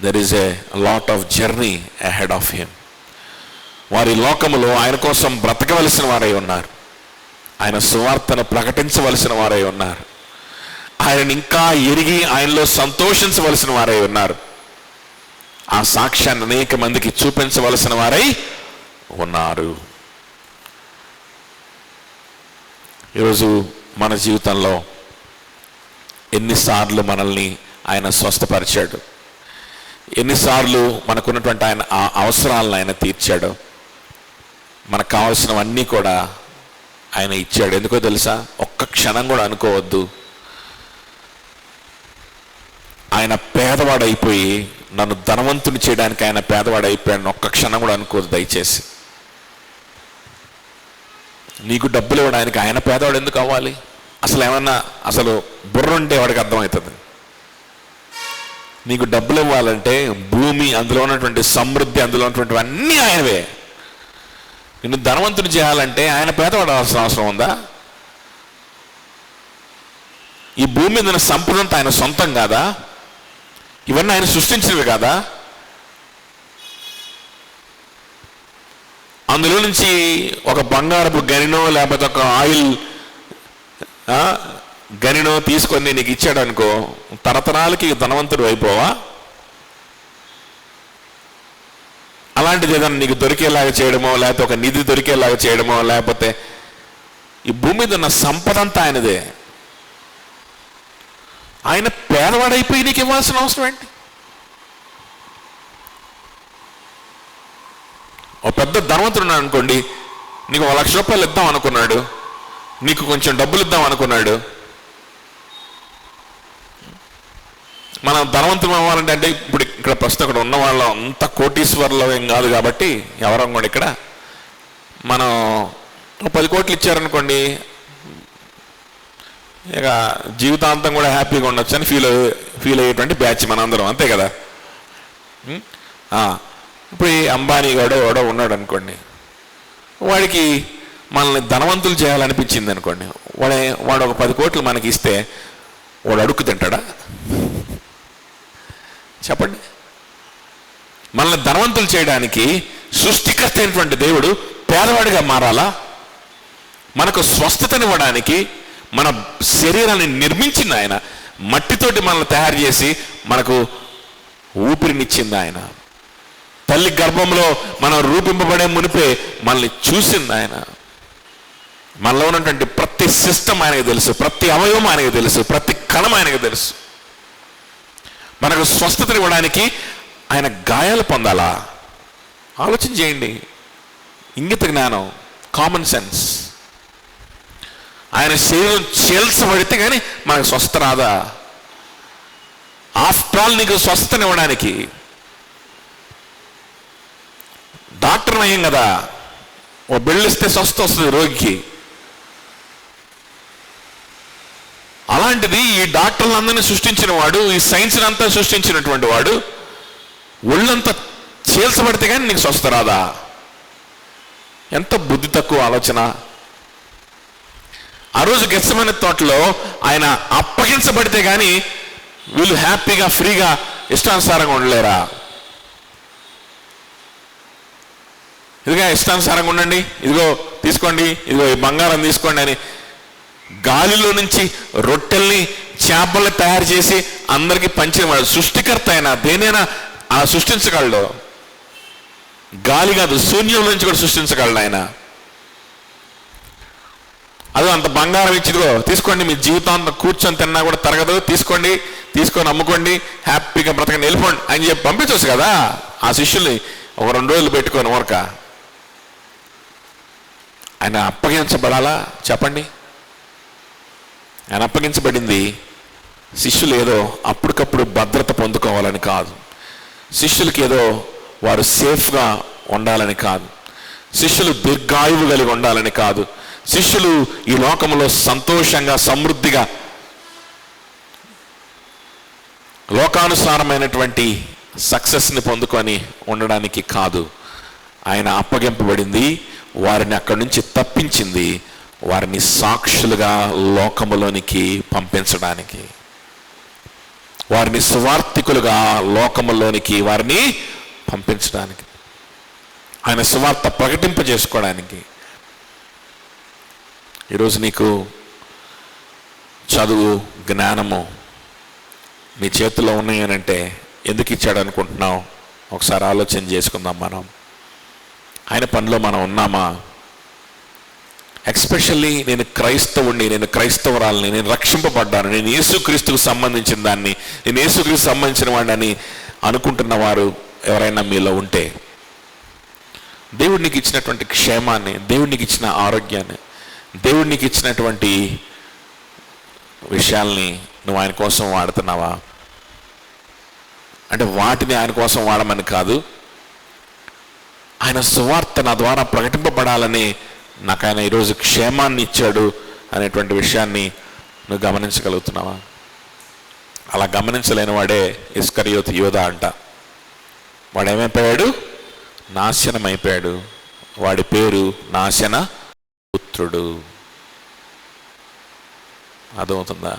there is a lot of journey ahead of him. వారి లోకములో ఆయన కోసం బ్రతకవలసిన వారై ఉన్నారు, ఆయన సువార్తను ప్రకటించవలసిన వారై ఉన్నారు, ఆయనని ఇంకా ఎరిగి ఆయనలో సంతోషించవలసిన వారై ఉన్నారు, ఆ సాక్ష్యాన్ని అనేక మందికి చూపించవలసిన వారై ఉన్నారు. ఈరోజు మన జీవితంలో ఎన్నిసార్లు మనల్ని ఆయన స్వస్థపరిచాడు, ఎన్నిసార్లు మనకున్నటువంటి ఆయన ఆ అవసరాలను ఆయన తీర్చాడు, మనకు కావాల్సినవన్నీ కూడా ఆయన ఇచ్చాడు. ఎందుకో తెలుసా? ఒక్క క్షణం కూడా అనుకోవద్దు ఆయన పేదవాడైపోయి నన్ను ధనవంతుని చేయడానికి ఆయన పేదవాడైపోయాడు, ఒక్క క్షణం కూడా అనుకోవద్దు దయచేసి. నీకు డబ్బులు ఇవ్వడానికి ఆయన పేదవాడు ఎందుకు అవ్వాలి? అసలు ఏమన్నా అసలు బుర్ర ఉంటే వాడికి అర్థమవుతుంది. నీకు డబ్బులు ఇవ్వాలంటే భూమి, అందులో ఉన్నటువంటి సమృద్ధి, అందులో ఉన్నటువంటి అన్నీ ఆయనవే. నిన్ను ధనవంతుని చేయాలంటే ఆయన పేదవాడు అవసరం ఉందా? ఈ భూమి మీద ఉన్న సంపదంతా ఆయన సొంతం కాదా? ఇవన్నీ ఆయన సృష్టించినవి కాదా? అందులో నుంచి ఒక బంగారపు గనినో లేకపోతే ఒక ఆయిల్ గనినో తీసుకొని నీకు ఇచ్చాడు అనుకో, తరతరాలకి ధనవంతుడు అయిపోవా? అలాంటిది ఏదైనా నీకు దొరికేలాగా చేయడమో, లేకపోతే ఒక నిధి దొరికేలాగా చేయడమో, లేకపోతే ఈ భూమి మీద ఉన్న సంపద అంతా ఆయనదే. ఆయన పేదవాడైపోయి నీకు ఇవ్వాల్సిన అవసరం ఏంటి? ఒక పెద్ద ధనవంతుడు ఉన్నాడు అనుకోండి, నీకు 1 లక్ష రూపాయలు ఇద్దాం అనుకున్నాడు, నీకు కొంచెం డబ్బులు ఇద్దాం అనుకున్నాడు. మనం ధనవంతులు అవ్వాలంటే, అంటే ఇప్పుడు ఇక్కడ ప్రస్తుతం ఇక్కడ ఉన్న వాళ్ళం అంత కోటీశ్వర్లు ఏం కాదు కాబట్టి, ఎవరం కూడా ఇక్కడ మనం 10 కోట్లు ఇచ్చారనుకోండి, ఇక జీవితాంతం కూడా హ్యాపీగా ఉండొచ్చు అని ఫీల్ అయ్యేటువంటి బ్యాచ్ మనందరం, అంతే కదా. ఇప్పుడు ఈ అంబానీ ఎవడో ఉన్నాడు అనుకోండి, వాడికి మనల్ని ధనవంతులు చేయాలనిపించింది అనుకోండి, వాడు ఒక 10 కోట్లు మనకి ఇస్తే వాడు అడుక్కు తింటాడా? చెప్పండి. మనల్ని ధనవంతులు చేయడానికి సృష్టికర్త అయినటువంటి దేవుడు పేదవాడిగా మారాలా? మనకు స్వస్థతనివ్వడానికి మన శరీరాన్ని నిర్మించింది ఆయన, మట్టితోటి మనల్ని తయారు చేసి మనకు ఊపిరినిచ్చింది ఆయన, తల్లి గర్భంలో మనం రూపింపబడే మునిపే మనల్ని చూసింది ఆయన. మనలో ఉన్నటువంటి ప్రతి సిస్టమ్ ఆయనకు తెలుసు, ప్రతి అవయవం ఆయనకు తెలుసు, ప్రతి కణం ఆయనకు తెలుసు. మనకు స్వస్థతనివ్వడానికి ఆయన గాయాలు పొందాలా? ఆలోచన చేయండి. ఇంగిత జ్ఞానం, కామన్ సెన్స్. ఆయన శరీరం చేల్చబడితే కానీ మనకు స్వస్థత రాదా? ఆఫ్టర్ ఆల్ నీకు స్వస్థతనివ్వడానికి డాక్టర్ నయం కదా, ఓ బెళ్ళిస్తే స్వస్థ వస్తుంది రోగికి. అలాంటిది ఈ డాక్టర్లందరినీ సృష్టించిన వాడు, ఈ సైన్స్ అంతా సృష్టించినటువంటి వాడు ఒళ్ళంతా చేల్చబడితే కానీ నీకు స్వస్థ రాదా? ఎంత బుద్ధి తక్కువ ఆలోచన. ఆ రోజు గెత్సెమనే తోటలో ఆయన అప్పగించబడితే కానీ వీళ్ళు హ్యాపీగా ఫ్రీగా ఇష్టానుసారంగా ఉండలేరా? ఇదిగా ఇష్టానుసారంగా ఉండండి, ఇదిగో తీసుకోండి, ఇదిగో ఈ బంగారం తీసుకోండి అని గాలిలో నుంచి రొట్టెల్ని చేపల్ని తయారు చేసి అందరికీ పంచేవాడు సృష్టికర్త అయినా దేనైనా అలా సృష్టించగలడు. గాలి కాదు, శూన్యం నుంచి కూడా సృష్టించగలడు ఆయన. అదో అంత బంగారం ఇచ్చిదిగో తీసుకోండి, మీ జీవితాంతం కూర్చొని తిన్నా కూడా తరగదు, తీసుకోండి, తీసుకొని అమ్ముకోండి, హ్యాపీగా బ్రతకండి, వెళ్ళిపోండి అని చెప్పి పంపించవచ్చు కదా ఆ శిష్యుల్ని. ఒక 2 రోజులు పెట్టుకొని ఊరక ఆయన అప్పగించబడాలా చెప్పండి? ఆయన అప్పగించబడింది శిష్యులు ఏదో అప్పటికప్పుడు భద్రత పొందుకోవాలని కాదు, శిష్యులకి ఏదో వారు సేఫ్గా ఉండాలని కాదు, శిష్యులు దీర్ఘాయువు కలిగి ఉండాలని కాదు, శిష్యులు ఈ లోకంలో సంతోషంగా సమృద్ధిగా లోకానుసారమైనటువంటి సక్సెస్ని పొందుకొని ఉండడానికి కాదు. ఆయన అప్పగింపబడింది వారిని అక్కడి నుంచి తప్పించింది, వారిని సాక్షులుగా లోకములోనికి పంపించడానికి, వారిని సువార్తికులుగా లోకములోనికి వారిని పంపించడానికి, ఆయన సువార్త ప్రకటింపజేసుకోవడానికి. ఈరోజు నీకు చదువు జ్ఞానము నీ చేతిలో ఉన్నాయి అని అంటే ఎందుకు ఇచ్చాడు అనుకుంటున్నావు? ఒకసారి ఆలోచన చేసుకుందాం. మనం ఆయన పనిలో మనం ఉన్నామా? ఎక్స్పెషల్లీ నేను క్రైస్తవుడిని, నేను క్రైస్తవురాలని, నేను రక్షింపబడ్డాను, నేను యేసుక్రీస్తుకు సంబంధించిన దాన్ని, నేను యేసుక్రీస్తు సంబంధించిన వాడిని అనుకుంటున్న వారు ఎవరైనా మీలో ఉంటే, దేవుడు నీకు ఇచ్చినటువంటి క్షేమాన్ని, దేవుడు నీకు ఇచ్చిన ఆరోగ్యాన్ని, దేవుడు నీకు ఇచ్చినటువంటి విషయాల్ని నువ్వు ఆయన కోసం వాడుతున్నావా? అంటే వాటిని ఆయన కోసం వాడమని కాదు, ఆయన సువార్త నా ద్వారా ప్రకటింపబడాలని నాకు ఆయన ఈరోజు క్షేమాన్ని ఇచ్చాడు అనేటువంటి విషయాన్ని నువ్వు గమనించగలుగుతున్నావా? అలా గమనించలేని వాడే ఇస్కరియోతు యోధ అంట. వాడు ఏమైపోయాడు? నాశనం అయిపోయాడు. వాడి పేరు నాశన పుత్రుడు. అర్థమవుతుందా?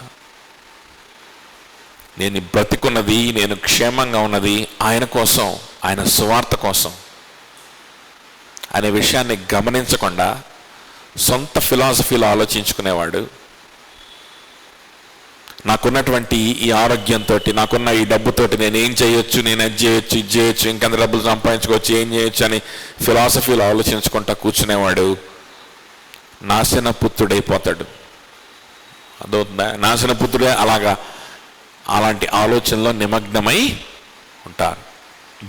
నేను బ్రతికున్నది, నేను క్షేమంగా ఉన్నది ఆయన కోసం, ఆయన సువార్త కోసం అనే విషయాన్ని గమనించకుండా సొంత ఫిలాసఫీలో ఆలోచించుకునేవాడు, నాకున్నటువంటి ఈ ఆరోగ్యంతో, నాకున్న ఈ డబ్బుతోటి నేను ఏం చేయొచ్చు, నేను అది చేయొచ్చు, ఇది చేయొచ్చు, ఇంకెంత డబ్బులు సంపాదించుకోవచ్చు, ఏం చేయొచ్చు అని ఫిలాసఫీలో ఆలోచించుకుంటా కూర్చునేవాడు నాశన పుత్రుడైపోతాడు. అదవుతుందా? నాశన పుత్రుడే అలాంటి ఆలోచనలో నిమగ్నమై ఉంటారు.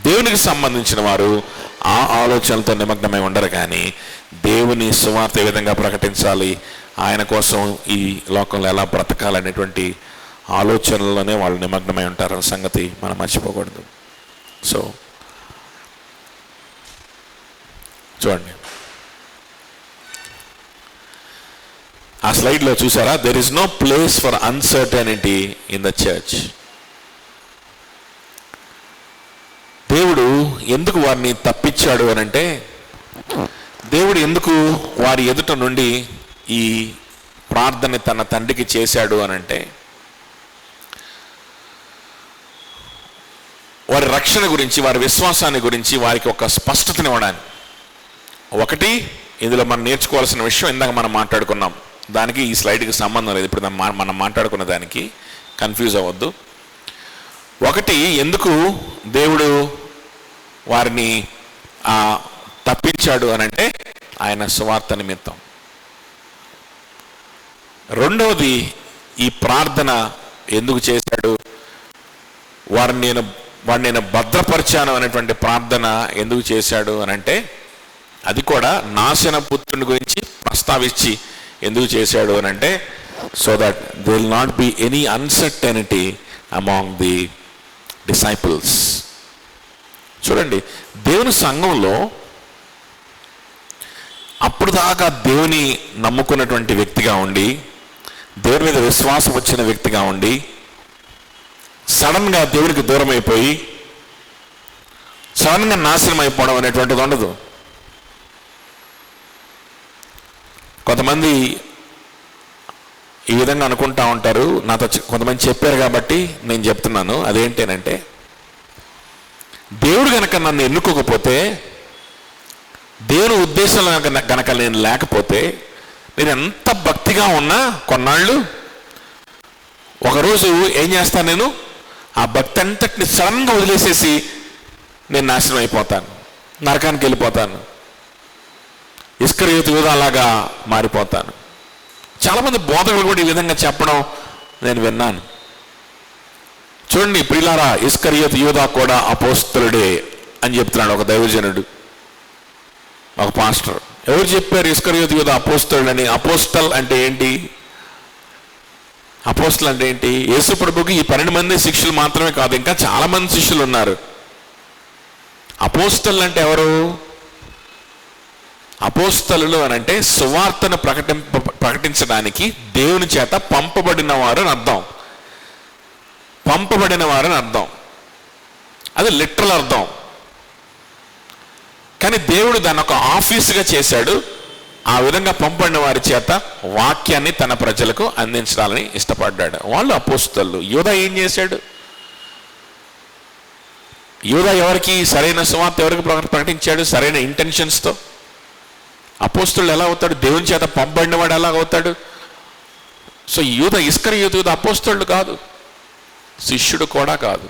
దేవునికి సంబంధించిన వారు ఆ ఆలోచనలతో నిమగ్నమై ఉండరు, కానీ దేవుని సువార్త ఏ విధంగా ప్రకటించాలి, ఆయన కోసం ఈ లోకంలో ఎలా బ్రతకాలనేటువంటి ఆలోచనల్లోనే వాళ్ళు నిమగ్నమై ఉంటారు అన్న సంగతి మనం మర్చిపోకూడదు. సో చూడండి, ఆ స్లైడ్లో చూసారా? There is no place for uncertainty in the church. దేవుడు ఎందుకు వారిని తప్పించాడు అని అంటే, దేవుడు ఎందుకు వారి ఎదుట నుండి ఈ ప్రార్థన తన తండ్రికి చేశాడు అని అంటే, వారి రక్షణ గురించి, వారి విశ్వాసాన్ని గురించి వారికి ఒక స్పష్టతనివ్వడానికి. ఒకటి, ఇందులో మనం నేర్చుకోవాల్సిన విషయం ఇందాక మనం మాట్లాడుకున్నాం, దానికి ఈ స్లైడ్కి సంబంధం లేదు, ఇప్పుడు మనం మాట్లాడుకున్న దానికి కన్ఫ్యూజ్ అవ్వద్దు. ఒకటి, ఎందుకు దేవుడు వారిని తప్పించాడు అని అంటే ఆయన సువార్త నిమిత్తం. రెండవది, ఈ ప్రార్థన ఎందుకు చేశాడు, వారిని నేను భద్రపరిచాను అనేటువంటి ప్రార్థన ఎందుకు చేశాడు అని అంటే, అది కూడా నాశన పుత్రుని గురించి ప్రస్తావించి ఎందుకు చేశాడు అని అంటే, so that they will not be any uncertainty among the disciples. చూడండి, దేవుని సంఘంలో అప్పుడు దాకా దేవుని నమ్ముకున్నటువంటి వ్యక్తిగా ఉండి, దేవుని మీద విశ్వాసం వచ్చిన వ్యక్తిగా ఉండి, సడన్గా దేవునికి దూరం అయిపోయి సడన్గా నాశనం అయిపోవడం అనేటువంటిది ఉండదు. కొంతమంది ఈ విధంగా అనుకుంటా ఉంటారు, నాతో కొంతమంది చెప్పారు కాబట్టి నేను చెప్తున్నాను. అదేంటేనంటే, దేవుడు గనక నన్ను ఎన్నుకోకపోతే, దేవుని ఉద్దేశంలో గనక నేను లేకపోతే, నేను ఎంత భక్తిగా ఉన్నా కొన్నాళ్ళు ఒకరోజు ఏం చేస్తాను, నేను ఆ భక్తి అంతటిని సడన్గా వదిలేసేసి నేను నాశనం అయిపోతాను, నరకానికి వెళ్ళిపోతాను, ఇస్కరియోతు యూదాలాగా మారిపోతాను. చాలామంది బోధకులు కూడా ఈ విధంగా చెప్పడం నేను విన్నాను. చూడండి ప్రియులారా, ఇస్కరియోతు యూదా కూడా అపోస్తలుడే అని చెప్తున్నాడు ఒక దైవజనుడు, ఒక పాస్టర్. ఎవరు చెప్పారు ఇస్కరియోతు యూదా అపోస్తలుడని? అపోస్టల్ అంటే ఏంటి? అపోస్తలు అంటే ఏంటి? యేసు ప్రభుకి ఈ 12 మంది శిష్యులు మాత్రమే కాదు, ఇంకా చాలా మంది శిష్యులు ఉన్నారు. అపోస్తలు అంటే ఎవరు? అపోస్తలులు అని అంటే సువార్తను ప్రకటించడానికి దేవుని చేత పంపబడిన వారు అని అర్థం. పంపబడిన వారు అని అర్థం, అది లిటరల్ అర్థం. కానీ దేవుడు దాన్ని ఒక ఆఫీసుగా చేశాడు. ఆ విధంగా పంపబడిన వారి చేత వాక్యాన్ని తన ప్రజలకు అందించాలని ఇష్టపడ్డాడు. వాళ్ళు అపోస్తలు. యూదా ఏం చేశాడు? యూదా ఎవరికి సరైన సువార్త ఎవరికి ప్రకటించాడు? సరైన ఇంటెన్షన్స్తో. అపోస్తలుడు ఎలా అవుతాడు? దేవుని చేత పంపబడిన వాడు ఎలా అవుతాడు? సో యూదా, ఇస్కరియోతు యూదా అపోస్తలుడు కాదు, శిష్యుడు కూడా కాదు,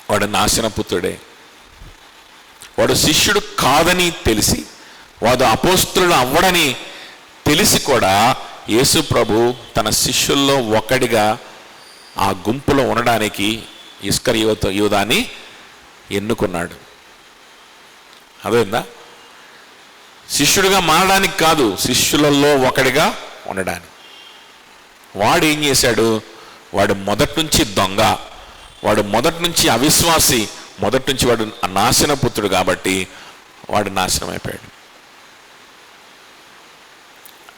వాడు నాశనపుత్రుడే. వాడు శిష్యుడు కాదని తెలిసి, వాడు అపోస్తలుడు అవ్వడని తెలిసి కూడా యేసు ప్రభు తన శిష్యుల్లో ఒకడిగా ఆ గుంపులో ఉండడానికి ఇస్కరియోతు యూదాని ఎన్నుకున్నాడు. అదేందా? శిష్యుడిగా మారడానికి కాదు, శిష్యులలో ఒకడిగా ఉండడానికి. వాడు ఏం చేశాడు? వాడు మొదటి నుంచి దొంగ, వాడు మొదటి నుంచి అవిశ్వాసి, మొదటి నుంచి వాడు నాశనపుత్రుడు కాబట్టి వాడు నాశనం అయిపోయాడు.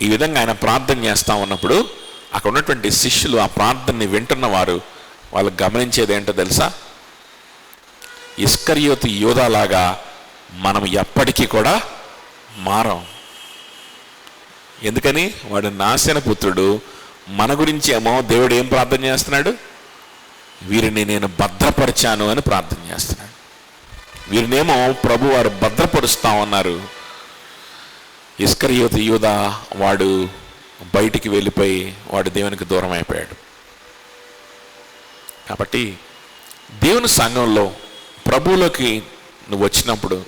ఈ విధంగా ఆయన ప్రార్థన చేస్తూ ఉన్నప్పుడు అక్కడ ఉన్నటువంటి శిష్యులు, ఆ ప్రార్థనని వింటున్న వారు, వాళ్ళు గమనించేది ఏంటో తెలుసా? ఇస్కరియోతు యూదాలాగా మనం ఎప్పటికీ కూడా మారం. ఎందుకని? వాడు నాశనపుత్రుడు. మన గురించి ఏమో దేవుడు ఏం ప్రార్థన చేస్తున్నాడు? వీరిని నేను భద్రపరిచాను అని ప్రార్థన చేస్తున్నాడు. వీరినేమో ప్రభు వారు భద్రపరుస్తా ఉన్నారు. ఇస్కరియోతు యూదా వాడు బయటికి వెళ్ళిపోయి వాడు దేవునికి దూరం అయిపోయాడు. కాబట్టి దేవుని సంఘంలో ప్రభువులోకి నువ్వు వచ్చినప్పుడు,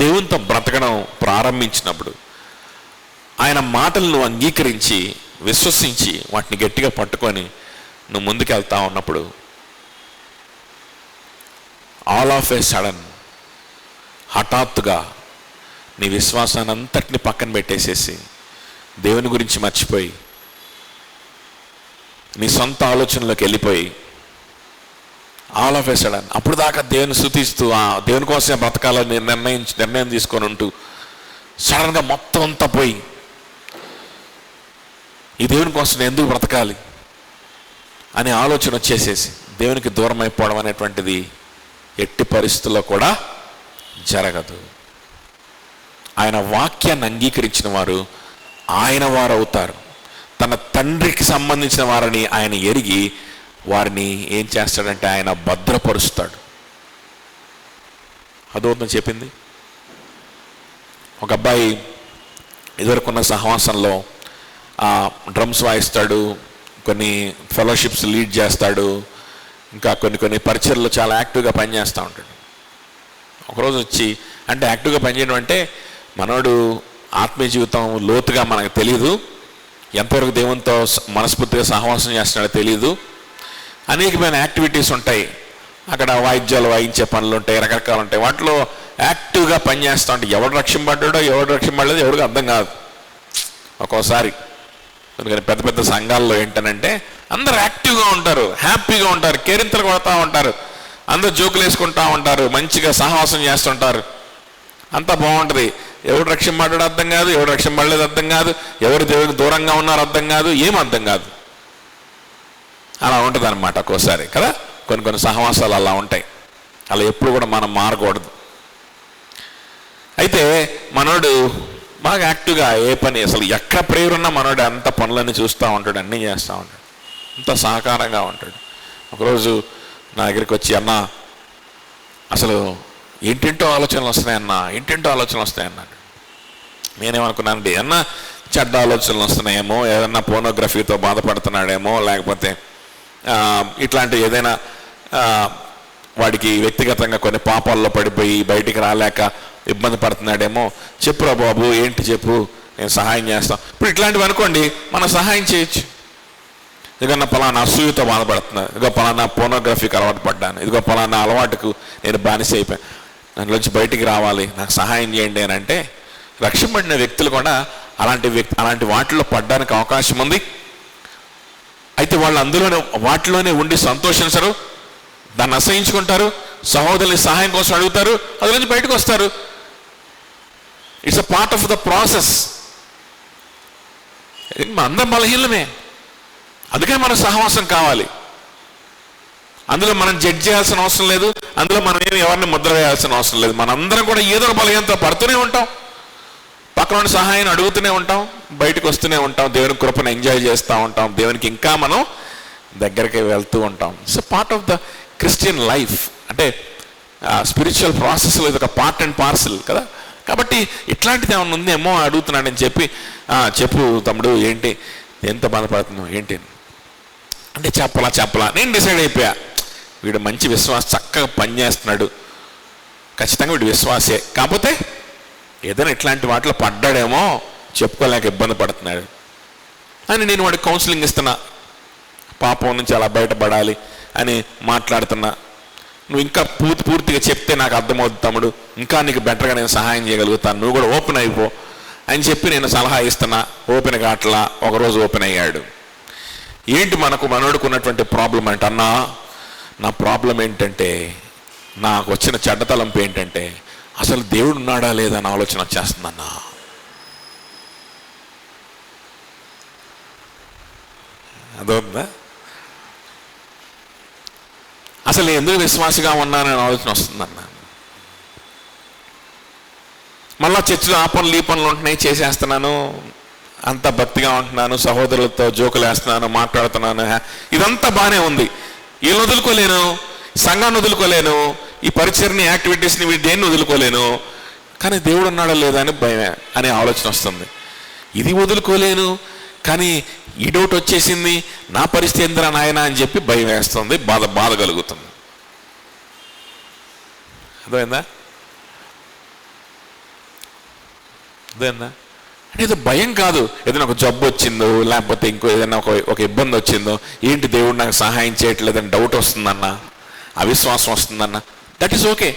దేవునితో బ్రతకడం ప్రారంభించినప్పుడు, ఆయన మాటలను అంగీకరించి విశ్వసించి వాటిని గట్టిగా పట్టుకొని నువ్వు ముందుకు వెళ్తా ఉన్నప్పుడు, ఆల్ ఆఫ్ ఏ సడన్, హఠాత్తుగా నీ విశ్వాసాన్ని అంతటిని పక్కన పెట్టేసేసి దేవుని గురించి మర్చిపోయి నీ సొంత ఆలోచనలోకి వెళ్ళిపోయి, ఆల్ ఆఫ్ ఏ సడన్ అప్పుడు దాకా దేవుని స్తుతిస్తూ ఆ దేవుని కోసమే బ్రతకాలని నిర్ణయం తీసుకొని ఉంటూ సడన్గా మొత్తం అంతా పోయి ఈ దేవుని కోసం ఎందుకు బ్రతకాలి అనే ఆలోచన వచ్చేసేసి దేవునికి దూరం అయిపోవడం అనేటువంటిది ఎట్టి పరిస్థితుల్లో కూడా జరగదు. ఆయన వాక్యాన్ని అంగీకరించిన వారు ఆయన వారు అవుతారు. తన తండ్రికి సంబంధించిన వారిని ఆయన ఎరిగి వారిని ఏం చేస్తాడంటే ఆయన భద్రపరుస్తాడు. అదోతం చెప్పింది. ఒక అబ్బాయి ఎదుర్కొన్న సహవాసంలో డ్రమ్స్ వాయిస్తాడు, కొన్ని ఫెలోషిప్స్ లీడ్ చేస్తాడు, ఇంకా కొన్ని పరిచర్లు చాలా యాక్టివ్గా పనిచేస్తూ ఉంటాడు. ఒకరోజు వచ్చి, అంటే యాక్టివ్గా పనిచేయడం అంటే మనోడు ఆత్మీయ జీవితం లోతుగా మనకు తెలియదు, ఎంతవరకు దేవునితో మనస్ఫూర్తిగా సహవాసం చేస్తున్నాడో తెలియదు, అనేకమైన యాక్టివిటీస్ ఉంటాయి అక్కడ, వాయిద్యాలు వాయించే పనులు ఉంటాయి, రకరకాలు ఉంటాయి. వాటిలో యాక్టివ్గా పనిచేస్తూ ఉంటాయి. ఎవడు రక్షింపడ్డాడో ఎవడు రక్షింపడలేదో ఎవరికి అర్థం కాదు ఒక్కోసారి. ఎందుకని పెద్ద పెద్ద సంఘాల్లో ఏంటనంటే అందరూ యాక్టివ్గా ఉంటారు, హ్యాపీగా ఉంటారు, కేరింతలు కొడతా ఉంటారు, అందరూ జోకులు వేసుకుంటూ ఉంటారు, మంచిగా సహవాసం చేస్తుంటారు, అంతా బాగుంటుంది. ఎవడు రక్షింపడ్డాడు అర్థం కాదు, ఎవడు రక్షింపడలేదు అర్థం కాదు, ఎవరు దేవునికి దూరంగా ఉన్నారు అర్థం కాదు, ఏం అర్థం కాదు. అలా ఉంటుంది అనమాట ఒక్కోసారి కదా. కొన్ని సహవాసాలు అలా ఉంటాయి. అలా ఎప్పుడు కూడా మనం మారకూడదు. అయితే మనోడు బాగా యాక్టివ్గా ఏ పని, అసలు ఎక్కడ ప్రేయర్ ఉన్నా మనోడు అంత పనులన్నీ చూస్తూ ఉంటాడు, అన్నీ చేస్తూ ఉంటాడు, అంత సహకారంగా ఉంటాడు. ఒకరోజు నా దగ్గరికి వచ్చి, అన్న అసలు ఏంటేంటో ఆలోచనలు వస్తాయన్నాడు. నేనేమనుకున్నానండి, ఏమన్నా చెడ్డ ఆలోచనలు వస్తున్నాయేమో, ఏదన్నా పోర్నోగ్రఫీతో బాధపడుతున్నాడేమో, లేకపోతే ఇట్లాంటి ఏదైనా వాడికి వ్యక్తిగతంగా కొన్ని పాపాల్లో పడిపోయి బయటికి రాలేక ఇబ్బంది పడుతున్నాడేమో. చెప్పురా బాబు, ఏంటి చెప్పు, నేను సహాయం చేస్తాను. ఇప్పుడు ఇట్లాంటివి అనుకోండి, మనం సహాయం చేయొచ్చు. ఇదిగో పలానా అసూయతో బాధపడుతున్నాను, ఇదిగో పలానా పోర్నోగ్రఫీకి అలవాటు పడ్డాను, ఇదిగో పలానా అలవాటుకు నేను బానిస అయిపోయాను, దానిలోంచి బయటికి రావాలి, నాకు సహాయం చేయండి అని అంటే, రక్షింపబడిన వ్యక్తులు కూడా అలాంటి వాటిలో పడడానికి అవకాశం ఉంది. అయితే వాళ్ళు వాటిలోనే ఉండి సంతోషించరు, దాన్ని అసహించుకుంటారు, సహోదరుని సహాయం కోసం అడుగుతారు, అందులోంచి బయటకు వస్తారు. It's a part of the process. అందరం బలహీనమే, అందుకని మన సహవాసం కావాలి. అందులో మనం జడ్జ్ చేయాల్సిన అవసరం లేదు, అందులో మనం ఎవరిని ముద్ర వేయాల్సిన అవసరం లేదు. మనందరం కూడా ఏదో ఒక బలహీనత పడుతూనే ఉంటాం, పక్కన సహాయం అడుగుతూనే ఉంటాం, బయటకు వస్తూనే ఉంటాం, దేవుని కృపను ఎంజాయ్ చేస్తూ ఉంటాం, దేవునికి ఇంకా మనం దగ్గరికి వెళ్తూ ఉంటాం. It's part of the Christian life. అంటే స్పిరిచువల్ ప్రాసెస్లో ఇది ఒక పార్ట్ అండ్ పార్సల్ కదా. కాబట్టి ఇట్లాంటిది ఏమన్నా ఉందేమో అడుగుతున్నాడని చెప్పు తమ్ముడు, ఏంటి ఎంత బాధపడుతున్నావు ఏంటి అంటే, చెప్పలా నేను డిసైడ్ అయిపోయా, వీడు మంచి విశ్వాస, చక్కగా పనిచేస్తున్నాడు, ఖచ్చితంగా వీడు విశ్వాసే, కాకపోతే ఏదైనా ఇట్లాంటి వాటిలో పడ్డాడేమో, చెప్పుకోలేక ఇబ్బంది పడుతున్నాడు అని నేను వాడికి కౌన్సిలింగ్ ఇస్తున్నా. పాపం నుంచి అలా బయటపడాలి అని మాట్లాడుతున్నా. నువ్వు ఇంకా పూర్తిగా చెప్తే నాకు అర్థమవుతుంది తమ్ముడు, ఇంకా నీకు బెటర్గా నేను సహాయం చేయగలుగుతాను, నువ్వు కూడా ఓపెన్ అయిపో అని చెప్పి నేను సలహా ఇస్తున్నా. ఓపెన్ కావట్లా. ఒకరోజు ఓపెన్ అయ్యాడు. ఏంటి మనోడికి ఉన్నటువంటి ప్రాబ్లం అంటే, అన్నా నా ప్రాబ్లం ఏంటంటే, నాకు వచ్చిన చెడ్డ తలంపు ఏంటంటే, అసలు దేవుడు ఉన్నాడా లేదా అని ఆలోచన వచ్చేస్తుందన్నా. అదొందా, అసలు ఎందుకు విశ్వాసిగా ఉన్నానని ఆలోచన వస్తుందన్న. మళ్ళా చర్చిలో ఆ పనులు ఈ పనులు ఉంటున్నాయి, చేసేస్తున్నాను, అంత భక్తిగా ఉంటున్నాను, సహోదరులతో జోకులు వేస్తున్నాను, మాట్లాడుతున్నాను, ఇదంతా బాగానే ఉంది. వీళ్ళని వదులుకోలేను, సంఘాన్ని వదులుకోలేను, ఈ పరిచర్ని యాక్టివిటీస్ని దేన్ని వదులుకోలేను, కానీ దేవుడు ఉన్నాడా లేదా అని భయం అనే ఆలోచన వస్తుంది. ఇది వదులుకోలేను, కానీ ఈ డౌట్ వచ్చేసింది, నా పరిస్థితి ఏందిరా నాయన అని చెప్పి భయం వేస్తుంది, బాధ కలుగుతుంది. అదేందా అంటే ఇది భయం కాదు, ఏదైనా ఒక జబ్బు వచ్చిందో, లేకపోతే ఇంకో ఏదైనా ఒక ఇబ్బంది వచ్చిందో, ఏంటి దేవుడు నాకు సహాయం చేయట్లేదని డౌట్ వస్తుందన్న, అవిశ్వాసం వస్తుందన్న, దట్ ఈస్ ఓకే.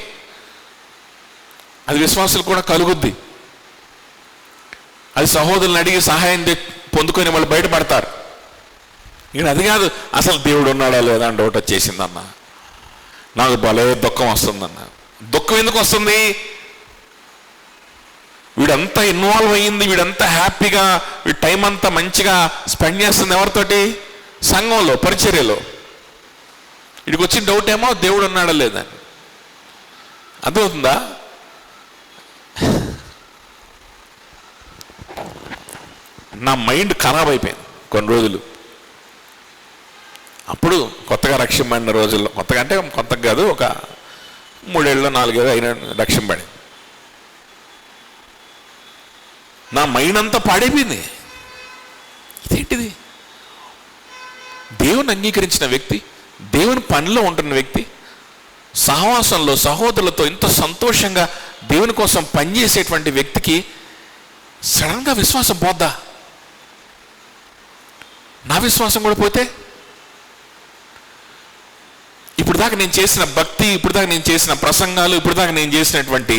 అది విశ్వాసులు కూడా కలుగుద్ది. అది సహోదరులను అడిగి సహాయం పొందుకొని వాళ్ళు బయటపడతారు. ఇక్కడ అది కాదు, అసలు దేవుడు ఉన్నాడా లేదా అని డౌట్ వచ్చేసిందన్న, నాకు భలే దుఃఖం వస్తుందన్న. దుఃఖం ఎందుకు వస్తుంది? వీడంతా ఇన్వాల్వ్ అయ్యింది, వీడంతా హ్యాపీగా, వీడి టైం అంతా మంచిగా స్పెండ్ చేస్తుంది ఎవరితోటి? సంఘంలో, పరిచర్యలో. వీడికి వచ్చిన డౌట్ ఏమో దేవుడు ఉన్నాడా లేదా. అర్థమవుతుందా? నా మైండ్ ఖరాబ్ అయిపోయింది కొన్ని రోజులు. అప్పుడు కొత్తగా రక్షింపడిన రోజుల్లో, కొత్తగా అంటే కొత్తగా కాదు, ఒక 3 ఏళ్ళు 4 ఏళ్ళు అయిన రక్షింపడి, నా మైండ్ అంతా పాడైపోయింది. ఇదేంటిది? దేవుని అంగీకరించిన వ్యక్తి, దేవుని పనిలో ఉంటున్న వ్యక్తి, సహవాసంలో సహోదరులతో ఇంత సంతోషంగా దేవుని కోసం పనిచేసేటువంటి వ్యక్తికి సడన్గా విశ్వాసం పోద్దా? నా విశ్వాసం కూడా పోతే, ఇప్పుడు దాకా నేను చేసిన భక్తి, ఇప్పుడు దాకా నేను చేసిన ప్రసంగాలు, ఇప్పుడు దాకా నేను చేసినటువంటి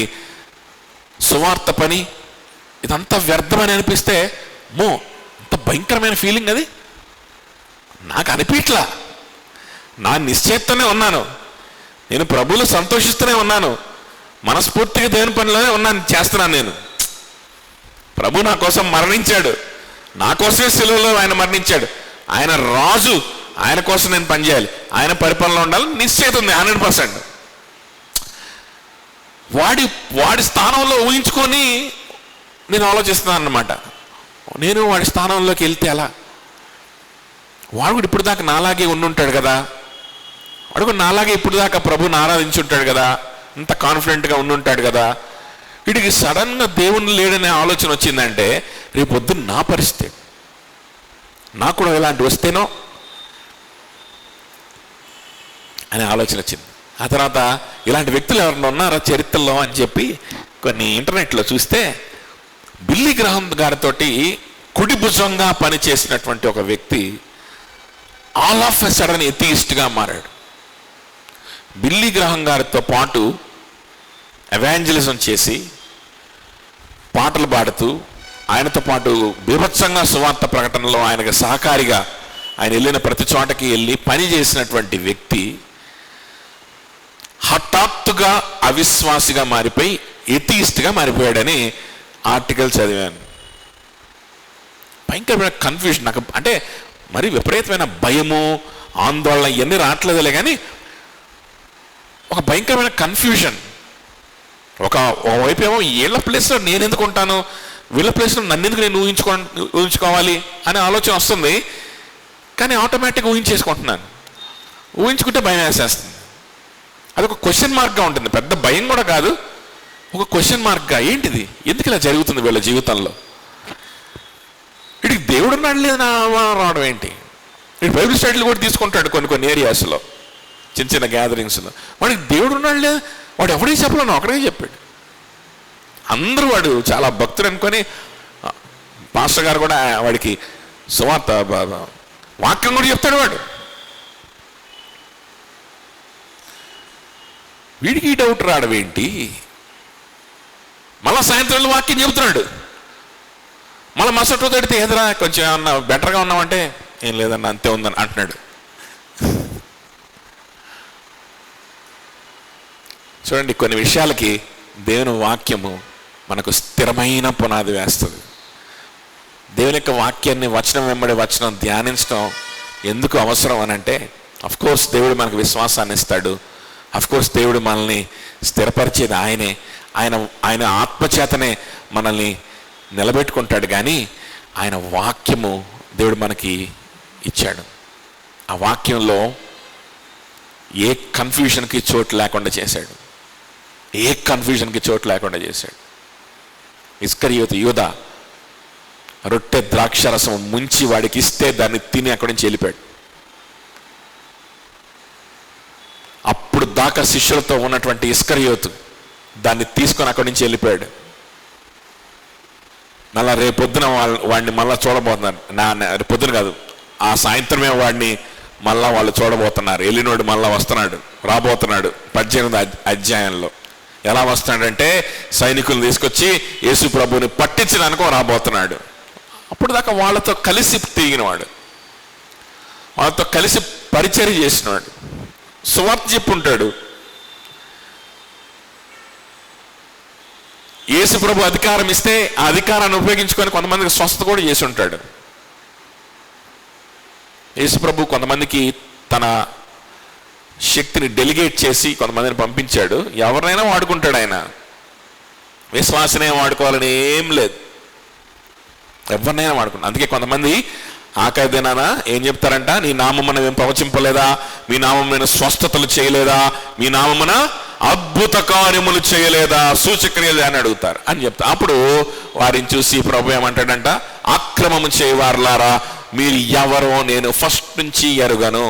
సువార్త పని, ఇదంతా వ్యర్థమని అనిపిస్తే, అంత భయంకరమైన ఫీలింగ్ అది. నాకు అనిపించట్లా. నా నిశ్చయితనే ఉన్నాను, నేను ప్రభువులో సంతోషిస్తూనే ఉన్నాను, మనస్ఫూర్తిగా దేవుని పనిలోనే ఉన్నాను, చేస్తున్నాను. నేను ప్రభు నా కోసం మరణించాడు, నా కోసమే శిలువలో ఆయన మరణించాడు, ఆయన రాజు, ఆయన కోసం నేను పనిచేయాలి, ఆయన పరిపాలనలో ఉండాలి, నిశ్చయిత ఉంది 100%. వాడి స్థానంలో ఊహించుకొని నేను ఆలోచిస్తున్నాను అన్నమాట. నేను వాడి స్థానంలోకి వెళ్తే ఎలా? వాడు కూడా ఇప్పుడు దాకా నాలాగే ఉండుంటాడు కదా, వాడు కూడా నాలాగే ఇప్పుడు దాకా ప్రభుని ఆరాధించి ఉంటాడు కదా, ఇంత కాన్ఫిడెంట్గా ఉండుంటాడు కదా, వీడికి సడన్గా దేవుని లేడనే ఆలోచన వచ్చిందంటే రేపు పొద్దున్న నా పరిస్థితి, నాకు కూడా ఇలాంటి వస్తేనో అనే ఆలోచన వచ్చింది. ఆ తర్వాత ఇలాంటి వ్యక్తులు ఎవరైనా ఉన్నారా చరిత్రలో అని చెప్పి కొన్ని ఇంటర్నెట్లో చూస్తే బిల్లీ గ్రహం గారితో కుడి భుజంగా పనిచేసినటువంటి ఒక వ్యక్తి ఆల్ ఆఫ్ ఎ సడన్ ఎథియిస్ట్గా మారాడు. బిల్లీ గ్రహం గారితో పాటు ఎవాంజలిజం చేసి పాటలు పాడుతూ ఆయనతో పాటు బీభత్సంగా సువార్త ప్రకటనలో ఆయనకు సహకారిగా ఆయన వెళ్ళిన ప్రతి చోటకి వెళ్ళి పని చేసినటువంటి వ్యక్తి హఠాత్తుగా అవిశ్వాసిగా మారిపోయి ఎథియిస్ట్గా మారిపోయాడని ఆర్టికల్ చదివాను. భయంకరమైన కన్ఫ్యూజన్ నాకు, అంటే మరి విపరీతమైన భయము ఆందోళన ఇవన్నీ రావట్లేదులే, కానీ ఒక భయంకరమైన కన్ఫ్యూజన్. ఒకవైపు ఏమో వీళ్ళ ప్లేస్లో నేను ఎందుకు ఉంటాను, వీళ్ళ ప్లేస్లో నన్ను ఎందుకు నేను ఊహించుకోవాలి అనే ఆలోచన వస్తుంది. కానీ ఆటోమేటిక్గా ఊహించేసుకుంటున్నాను. ఊహించుకుంటే భయం వేసేస్తుంది. అదొక క్వశ్చన్ మార్క్గా ఉంటుంది, పెద్ద భయం కూడా కాదు, ఒక క్వశ్చన్ మార్క్గా ఏంటిది, ఎందుకు ఇలా జరుగుతుంది వీళ్ళ జీవితంలో, వీడికి దేవుడు ఉన్నాడు లేదా రావడం ఏంటి. వీడు బైబిల్ స్టడీలు కూడా తీసుకుంటాడు కొన్ని ఏరియాస్లో, చిన్న చిన్న గ్యాదరింగ్స్లో. వాడికి దేవుడు ఉన్నాడు లేదా, వాడు ఎవడికి చెప్పలేను ఒకడే చెప్పాడు. అందరూ వాడు చాలా భక్తుడు అనుకొని పాస్టర్ గారు కూడా వాడికి సువార్త వాక్యం కూడా చెప్తాడు. వాడు వీడికి ఈ డౌట్ రావడం ఏంటి, మళ్ళీ సాయంత్రం వాక్యం చెబుతున్నాడు, మళ్ళీ మసట్లో తడితే ఏదరా కొంచెం ఏమన్నా బెటర్గా ఉన్నామంటే ఏం లేదన్నా అంతే ఉందని అంటున్నాడు. చూడండి, కొన్ని విషయాలకి దేవుని వాక్యము మనకు స్థిరమైన పునాది వేస్తుంది. దేవుని యొక్క వాక్యాన్ని వచనం వెంబడి వచనం ధ్యానించడం ఎందుకు అవసరం అని అంటే, అఫ్కోర్స్ దేవుడు మనకు విశ్వాసాన్ని ఇస్తాడు, అఫ్కోర్స్ దేవుడు మనల్ని స్థిరపరిచేది ఆయనే, ఆయన ఆత్మచేతనే మనల్ని నిలబెట్టుకుంటాడు. కానీ ఆయన వాక్యము దేవుడు మనకి ఇచ్చాడు. ఆ వాక్యంలో ఏ కన్ఫ్యూజన్కి చోటు లేకుండా చేశాడు, ఏ కన్ఫ్యూజన్కి చోటు లేకుండా చేశాడు. ఇస్కరియోతు యూదా రొట్టె ద్రాక్షరసం ముంచి వాడికి ఇస్తే దాన్ని తిని అక్కడి నుంచి వెళ్ళిపోయాడు. అప్పుడు దాకా శిష్యులతో ఉన్నటువంటి ఇస్కరియోతు దాన్ని తీసుకొని అక్కడి నుంచి వెళ్ళిపోయాడు. మళ్ళా రేపొద్దున వాడిని మళ్ళీ చూడబోతున్నారు, రేపొద్దున కాదు ఆ సాయంత్రమే వాడిని మళ్ళా వాళ్ళు చూడబోతున్నారు. ఎల్లినోడు మళ్ళా వస్తున్నాడు, రాబోతున్నాడు 18వ అధ్యాయంలో. ఎలా వస్తున్నాడంటే సైనికులు తీసుకొచ్చి యేసు ప్రభుని పట్టించడానికి రాబోతున్నాడు. అప్పుడు దాకా వాళ్ళతో కలిసి తిరిగినవాడు, వాళ్ళతో కలిసి పరిచర్య చేసినవాడు, సువార్త చెప్పుంటాడు. యేసు ప్రభు అధికారం ఇస్తే ఆ అధికారాన్ని ఉపయోగించుకొని కొంతమందికి స్వస్థత కూడా చేసి ఉంటాడు. యేసు ప్రభు కొంతమందికి తన శక్తిని డెలిగేట్ చేసి కొంతమందిని పంపించాడు. ఎవరినైనా వాడుకుంటాడు ఆయన, విశ్వాసనే వాడుకోవాలని ఏం లేదు, ఎవరినైనా వాడుకుంటాడు. అందుకే కొంతమంది ఆఖరి దినాన ఏం చెప్తారంట, నీ నామమున మేము ప్రవచింపలేదా, మీ నామమున స్వస్థతలు చేయలేదా, మీ నామమున అద్భుత కార్యములు చేయలేదా, సూచక్రియలు అని అడుగుతారు అని చెప్తా. అప్పుడు వారిని చూసి ప్రభు ఏమంటాడంట, అక్రమము చేయవారులారా మీరు ఎవరో నేను ఫస్ట్ నుంచి ఎరుగను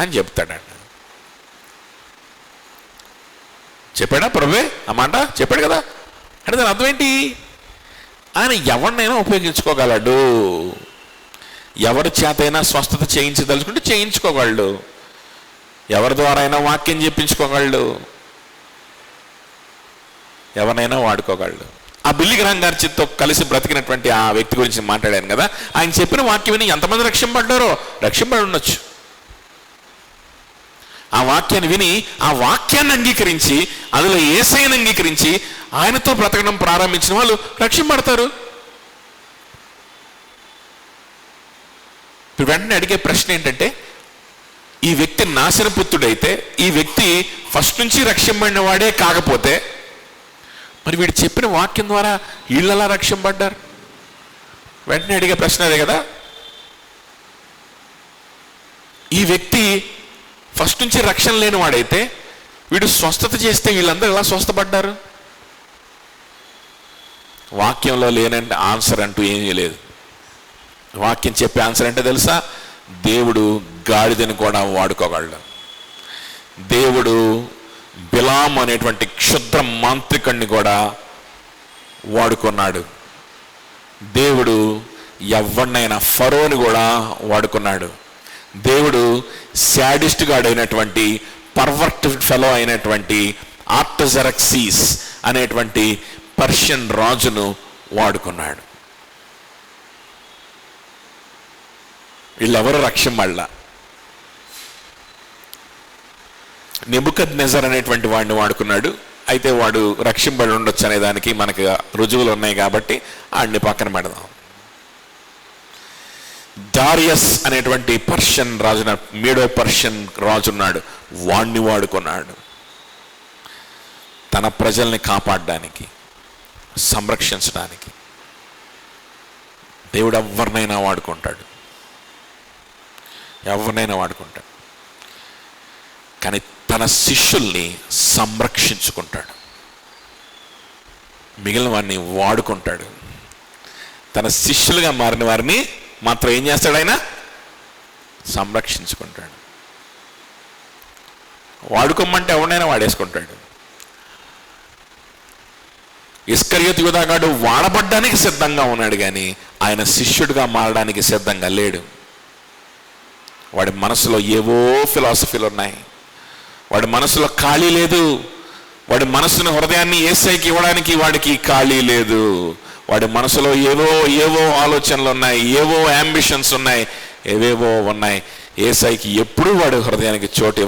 అని చెప్తాడంట. చెప్పాడా ప్రభువే ఆ మాట చెప్పాడు కదా. అంటే దాని అర్థం ఏంటి, ఆయన ఎవరినైనా ఉపయోగించుకోగలడు, ఎవరి చేతైనా స్వస్థత చేయించదలుచుకుంటే చేయించుకోగలడు, ఎవరి ద్వారా అయినా వాక్యం చెప్పించుకోగలడు, ఎవరినైనా వాడుకోగలడు. ఆ బిల్లి గ్రహం గారితో కలిసి బ్రతికినటువంటి ఆ వ్యక్తి గురించి మాట్లాడాను కదా, ఆయన చెప్పిన వాక్యం విని ఎంతమంది రక్షింపడ్డారో, రక్షింపడి ఉండొచ్చు. ఆ వాక్యాన్ని విని ఆ వాక్యాన్ని అంగీకరించి అందులో యేసయ్యను అంగీకరించి ఆయనతో బ్రతకడం ప్రారంభించిన వాళ్ళు రక్షింపడతారు. ఇప్పుడు వెంటనే అడిగే ప్రశ్న ఏంటంటే, ఈ వ్యక్తి నాశనపుత్రుడైతే, ఈ వ్యక్తి ఫస్ట్ నుంచి రక్షింపడిన వాడే కాకపోతే మరి వీడు చెప్పిన వాక్యం ద్వారా వీళ్ళలా రక్షింపడ్డారు? వెంటనే అడిగే ప్రశ్న అదే కదా. ఈ వ్యక్తి ఫస్ట్ నుంచి రక్షణ లేని వాడైతే వీడు స్వస్థత చేస్తే వీళ్ళందరూ ఎలా స్వస్థపడ్డారు? వాక్యంలో లేనంటే ఆన్సర్ అంటూ ఏమీ లేదు. వాక్యం చెప్పే ఆన్సర్ అంటే తెలుసా? దేవుడు గాడిదని కూడా వాడుకోగలడు. దేవుడు బిలాం అనేటువంటి క్షుద్ర మాంత్రికుడిని కూడా వాడుకున్నాడు. దేవుడు ఎవరినైనా ఫరోని కూడా వాడుకున్నాడు. దేవుడు శాడిస్ట్ గాడైనటువంటి పర్వర్టెడ్ ఫెలో అయినటువంటి ఆర్టజరక్సీస్ అనేటువంటి పర్షియన్ రాజును వాడుకున్నాడు. వీళ్ళెవరు రక్షింపబడలా. నెబుకద్నెజర్ అనేటువంటి వాడిని వాడుకున్నాడు. అయితే వాడు రక్షింపబడి ఉండొచ్చు అనే దానికి మనకి రుజువులు ఉన్నాయి కాబట్టి ఆడిని పక్కన పెడదాం. దారియస్ అనేటువంటి పర్షియన్ రాజు, మీడో పర్షియన్ రాజు ఉన్నాడు, వాణ్ణి వాడుకున్నాడు తన ప్రజల్ని కాపాడడానికి, సంరక్షించడానికి. దేవుడు ఎవరినైనా వాడుకుంటాడు, ఎవరినైనా వాడుకుంటాడు. కానీ తన శిష్యుల్ని సంరక్షించుకుంటాడు, మిగిలిన వారిని వాడుకుంటాడు. తన శిష్యులుగా మారిన వారిని మాత్రం ఏం చేస్తాడు? ఆయన సంరక్షించుకుంటాడు. వాడుకోమంటే ఎవడైనా వాడేసుకుంటాడు. ఇస్కరియోతు యూదాగాడు వాడబడ్డానికి సిద్ధంగా ఉన్నాడు, కానీ ఆయన శిష్యుడిగా మారడానికి సిద్ధంగా లేడు. వాడి మనసులో ఏవో ఫిలాసఫీలు ఉన్నాయి, వాడి మనసులో ఖాళీ లేదు. వాడి మనసుని, హృదయాన్ని యేసయ్యకి ఇవ్వడానికి వాడికి ఖాళీ లేదు. వాడి మనసులో ఏవో ఆలోచనలు ఉన్నాయి, ఏవో యాంబిషన్స్ ఉన్నాయి, ఏవేవో ఉన్నాయి. యేసయ్యకి ఎప్పుడూ వాడి హృదయానికి చోటు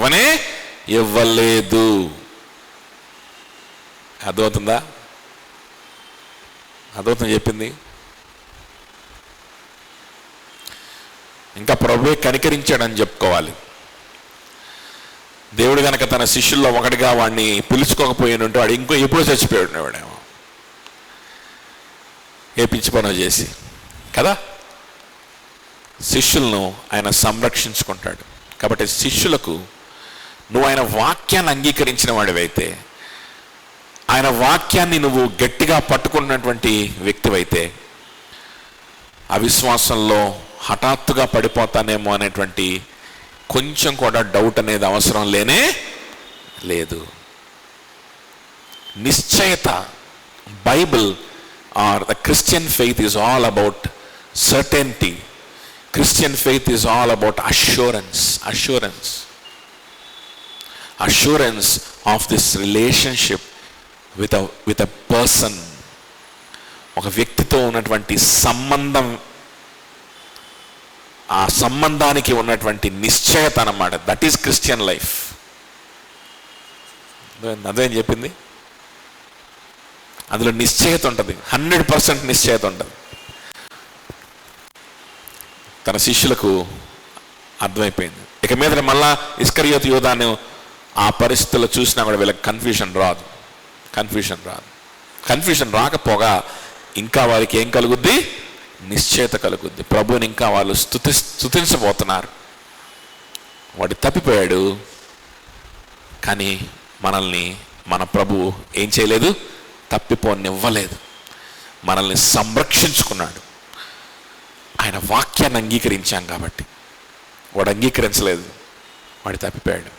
ఇవ్వలేదు. అర్థమవుతుందా? అర్థమవుతుంది చెప్పింది. ఇంకా ప్రభువే కనికరించాడని చెప్పుకోవాలి. దేవుడు కనుక తన శిష్యుల్లో ఒకటిగా వాడిని పిలుచుకోకపోయినంటే వాడు ఎప్పుడో చచ్చిపోయాడు వాడేమో, ఏ పిచ్చి పనులు చేసి కదా. శిష్యులను ఆయన సంరక్షించుకుంటాడు. కాబట్టి శిష్యులకు నువ్వు ఆయన వాక్యాన్ని అంగీకరించిన వాడివైతే, ఆయన వాక్యాన్ని నువ్వు గట్టిగా పట్టుకున్నటువంటి వ్యక్తివైతే, అవిశ్వాసంలో హఠాత్తుగా పడిపోతానేమో అనేటువంటి కొంచెం కూడా డౌట్ అనేది అవసరం లేనే లేదు. నిశ్చయత. Bible or the Christian faith is all about certainty. Christian faith is all about assurance. Assurance of this relationship with a person. ఒక వ్యక్తితో ఉన్నటువంటి సంబంధం, ఆ సంబంధానికి ఉన్నటువంటి నిశ్చయత అన్నమాట. That is Christian life. అదేం చెప్పింది, అందులో నిశ్చయత ఉంటుంది, 100% నిశ్చయత ఉంటుంది. తన శిష్యులకు అర్థమైపోయింది. ఇక మీద మళ్ళా ఇస్కరియోతు యూదాను ఆ పరిస్థితుల్లో చూసినా కూడా వీళ్ళకి కన్ఫ్యూషన్ రాదు. కన్ఫ్యూషన్ రాకపోగా ఇంకా వారికి ఏం కలుగుద్ది? నిశ్చయత కలుగుద్ది. ప్రభువుని ఇంకా వాళ్ళు స్తుతించబోతున్నారు. వాడు తప్పిపోయాడు, కానీ మనల్ని మన ప్రభువు ఏం చేయలేదు? తప్పిపోనివ్వలేదు. మనల్ని సంరక్షించుకున్నాడు. ఆయన వాక్యాన్ని అంగీకరించాం కాబట్టి. వాడు అంగీకరించలేదు, వాడు తప్పిపోయాడు.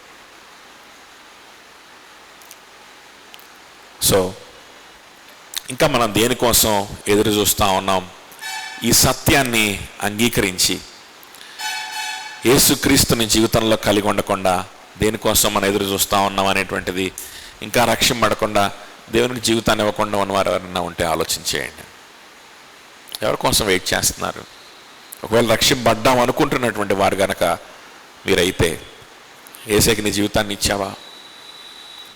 సో ఇంకా మనం దేనికోసం ఎదురు చూస్తూ ఉన్నాం? ఈ సత్యాన్ని అంగీకరించి యేసుక్రీస్తుని జీవితంలో కలిగి ఉండకుండా దేనికోసం మనం ఎదురు చూస్తూ ఉన్నాం అనేటువంటిది, ఇంకా రక్షింపబడకుండా దేవునికి జీవితాన్ని ఇవ్వకుండా ఉన్నవారు ఎవరైనా ఉంటే ఆలోచించేయండి. ఎవరి కోసం వెయిట్ చేస్తున్నారు? ఒకవేళ రక్షింపబడ్డాం అనుకుంటున్నటువంటి వారు కనుక మీరైతే, యేసయ్యకి నీ జీవితాన్ని ఇచ్చావా?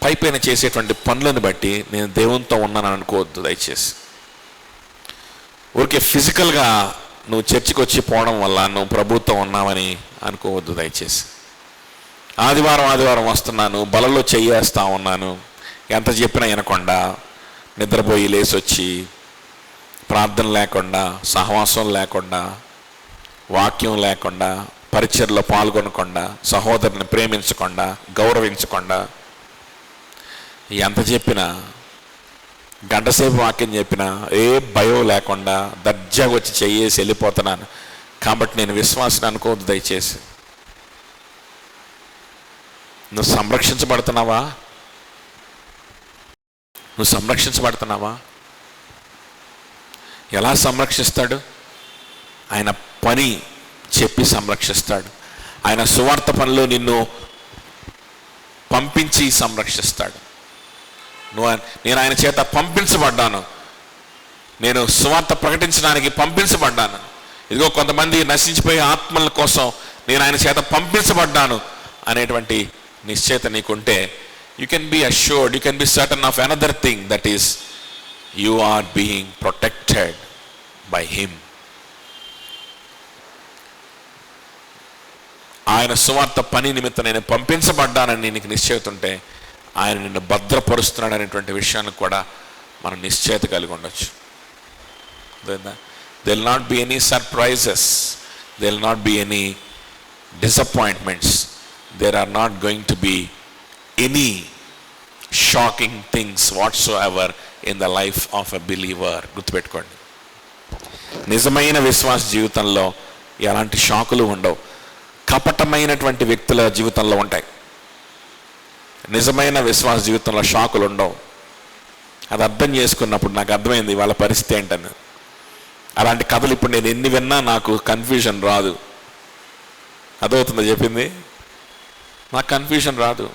పైపైన చేసేటువంటి పనులను బట్టి నేను దేవునితో ఉన్నానని అనుకోవద్దు దయచేసి. ఊరికే ఫిజికల్గా నువ్వు చర్చికి వచ్చి పోవడం వల్ల నువ్వు ప్రభుత్వం ఉన్నావని అనుకోవద్దు దయచేసి. ఆదివారం వస్తున్నాను, బలలో చెయ్యేస్తా ఉన్నాను, ఎంత చెప్పినా వినకుండా, నిద్రపోయి లేచి వచ్చి ప్రార్థన లేకుండా, సహవాసం లేకుండా, వాక్యం లేకుండా, పరిచర్లో పాల్గొనకుండా, సహోదరుని ప్రేమించకుండా, గౌరవించకుండా ఎంత చెప్పినా, గంటసేపు వాక్యం చెప్పినా ఏ భయం లేకుండా దర్జాగా వచ్చి చెయ్యేసి వెళ్ళిపోతున్నాను. కాబట్టి నేను విశ్వాసాన్ని అనుకోవద్దు దయచేసి. నువ్వు సంరక్షించబడుతున్నావా? నువ్వు సంరక్షించబడుతున్నావా? ఎలా సంరక్షిస్తాడు? ఆయన పని చెప్పి సంరక్షిస్తాడు. ఆయన సువార్త పనిలో నిన్ను పంపించి సంరక్షిస్తాడు. నేను ఆయన చేత పంపించబడ్డాను, నేను సువార్త ప్రకటించడానికి పంపించబడ్డాను. ఇదిగో కొంతమంది నశించిపోయే ఆత్మల కోసం నేను ఆయన చేత పంపించబడ్డాను అనేటువంటి నిశ్చయత నీకుంటే, you can be assured, you can be certain of another thing, that is you are being protected by him. ఆయన సువార్త పని నిమిత్తం నేను పంపించబడ్డానని నీకు నిశ్చయత ఉంటే, ఆయన నిన్ను భద్రపరుస్తున్నాడు అనేటువంటి విషయాన్ని కూడా మనం నిశ్చయత కలిగి ఉండొచ్చు. There will not be any surprises, there will not be any disappointments, there are not going to be any shocking things whatsoever in the life of a believer. గుర్తుపెట్టుకోండి, నిజమైన విశ్వాస జీవితంలో ఎలాంటి షాకులు ఉండవు. కపటమైనటువంటి వ్యక్తుల జీవితంలో ఉంటాయి. నిజమైన విశ్వాస జీవితంలో షాకులు ఉండవు. అది అర్థం చేసుకున్నప్పుడు నాకు అర్థమైంది వాళ్ళ పరిస్థితి ఏంటని. అలాంటి కథలు ఇప్పుడు నేను ఎన్ని విన్నా నాకు కన్ఫ్యూజన్ రాదు. అదవుతుందో చెప్పింది, నాకు కన్ఫ్యూజన్ రాదు.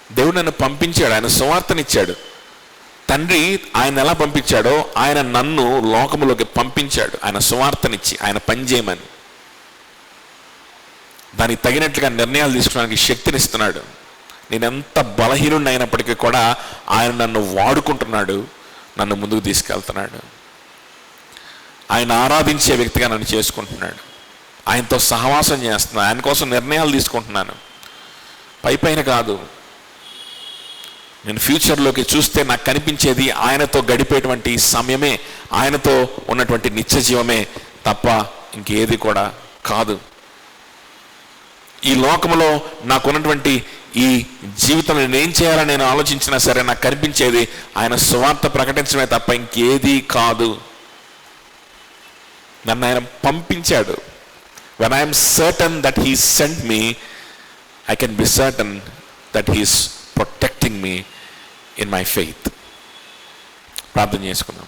దేవుడు నన్ను పంపించాడు, ఆయన సువార్తనిచ్చాడు. తండ్రి ఆయన ఎలా పంపించాడో ఆయన నన్ను లోకములోకి పంపించాడు, ఆయన సువార్తనిచ్చి, ఆయన పని చేయమని. దానికి తగినట్లుగా నిర్ణయాలు తీసుకోవడానికి శక్తినిస్తున్నాడు. నేను ఎంత బలహీనుడిని అయినప్పటికీ కూడా ఆయన నన్ను వాడుకుంటున్నాడు, నన్ను ముందుకు తీసుకెళ్తున్నాడు. ఆయన ఆరాధించే వ్యక్తిగా నన్ను చేసుకుంటున్నాడు. ఆయనతో సహవాసం చేస్తున్నాను, ఆయన కోసం నిర్ణయాలు తీసుకుంటున్నాను. పైపైన కాదు, నేను ఫ్యూచర్లోకి చూస్తే నాకు కనిపించేది ఆయనతో గడిపేటువంటి సమయమే, ఆయనతో ఉన్నటువంటి నిత్య జీవమే తప్ప ఇంకేది కూడా కాదు. ఈ లోకంలో నాకున్నటువంటి ఈ జీవితం నేనేం చేయాలని నేను ఆలోచించినా సరే నాకు కనిపించేది ఆయన సువార్త ప్రకటించడమే తప్ప ఇంకేది కాదు. నన్ను ఆయన పంపించాడు. when I am certain that he sent me, I can be certain that he is protecting me in my faith. ప్రార్థన చేసుకుందాం.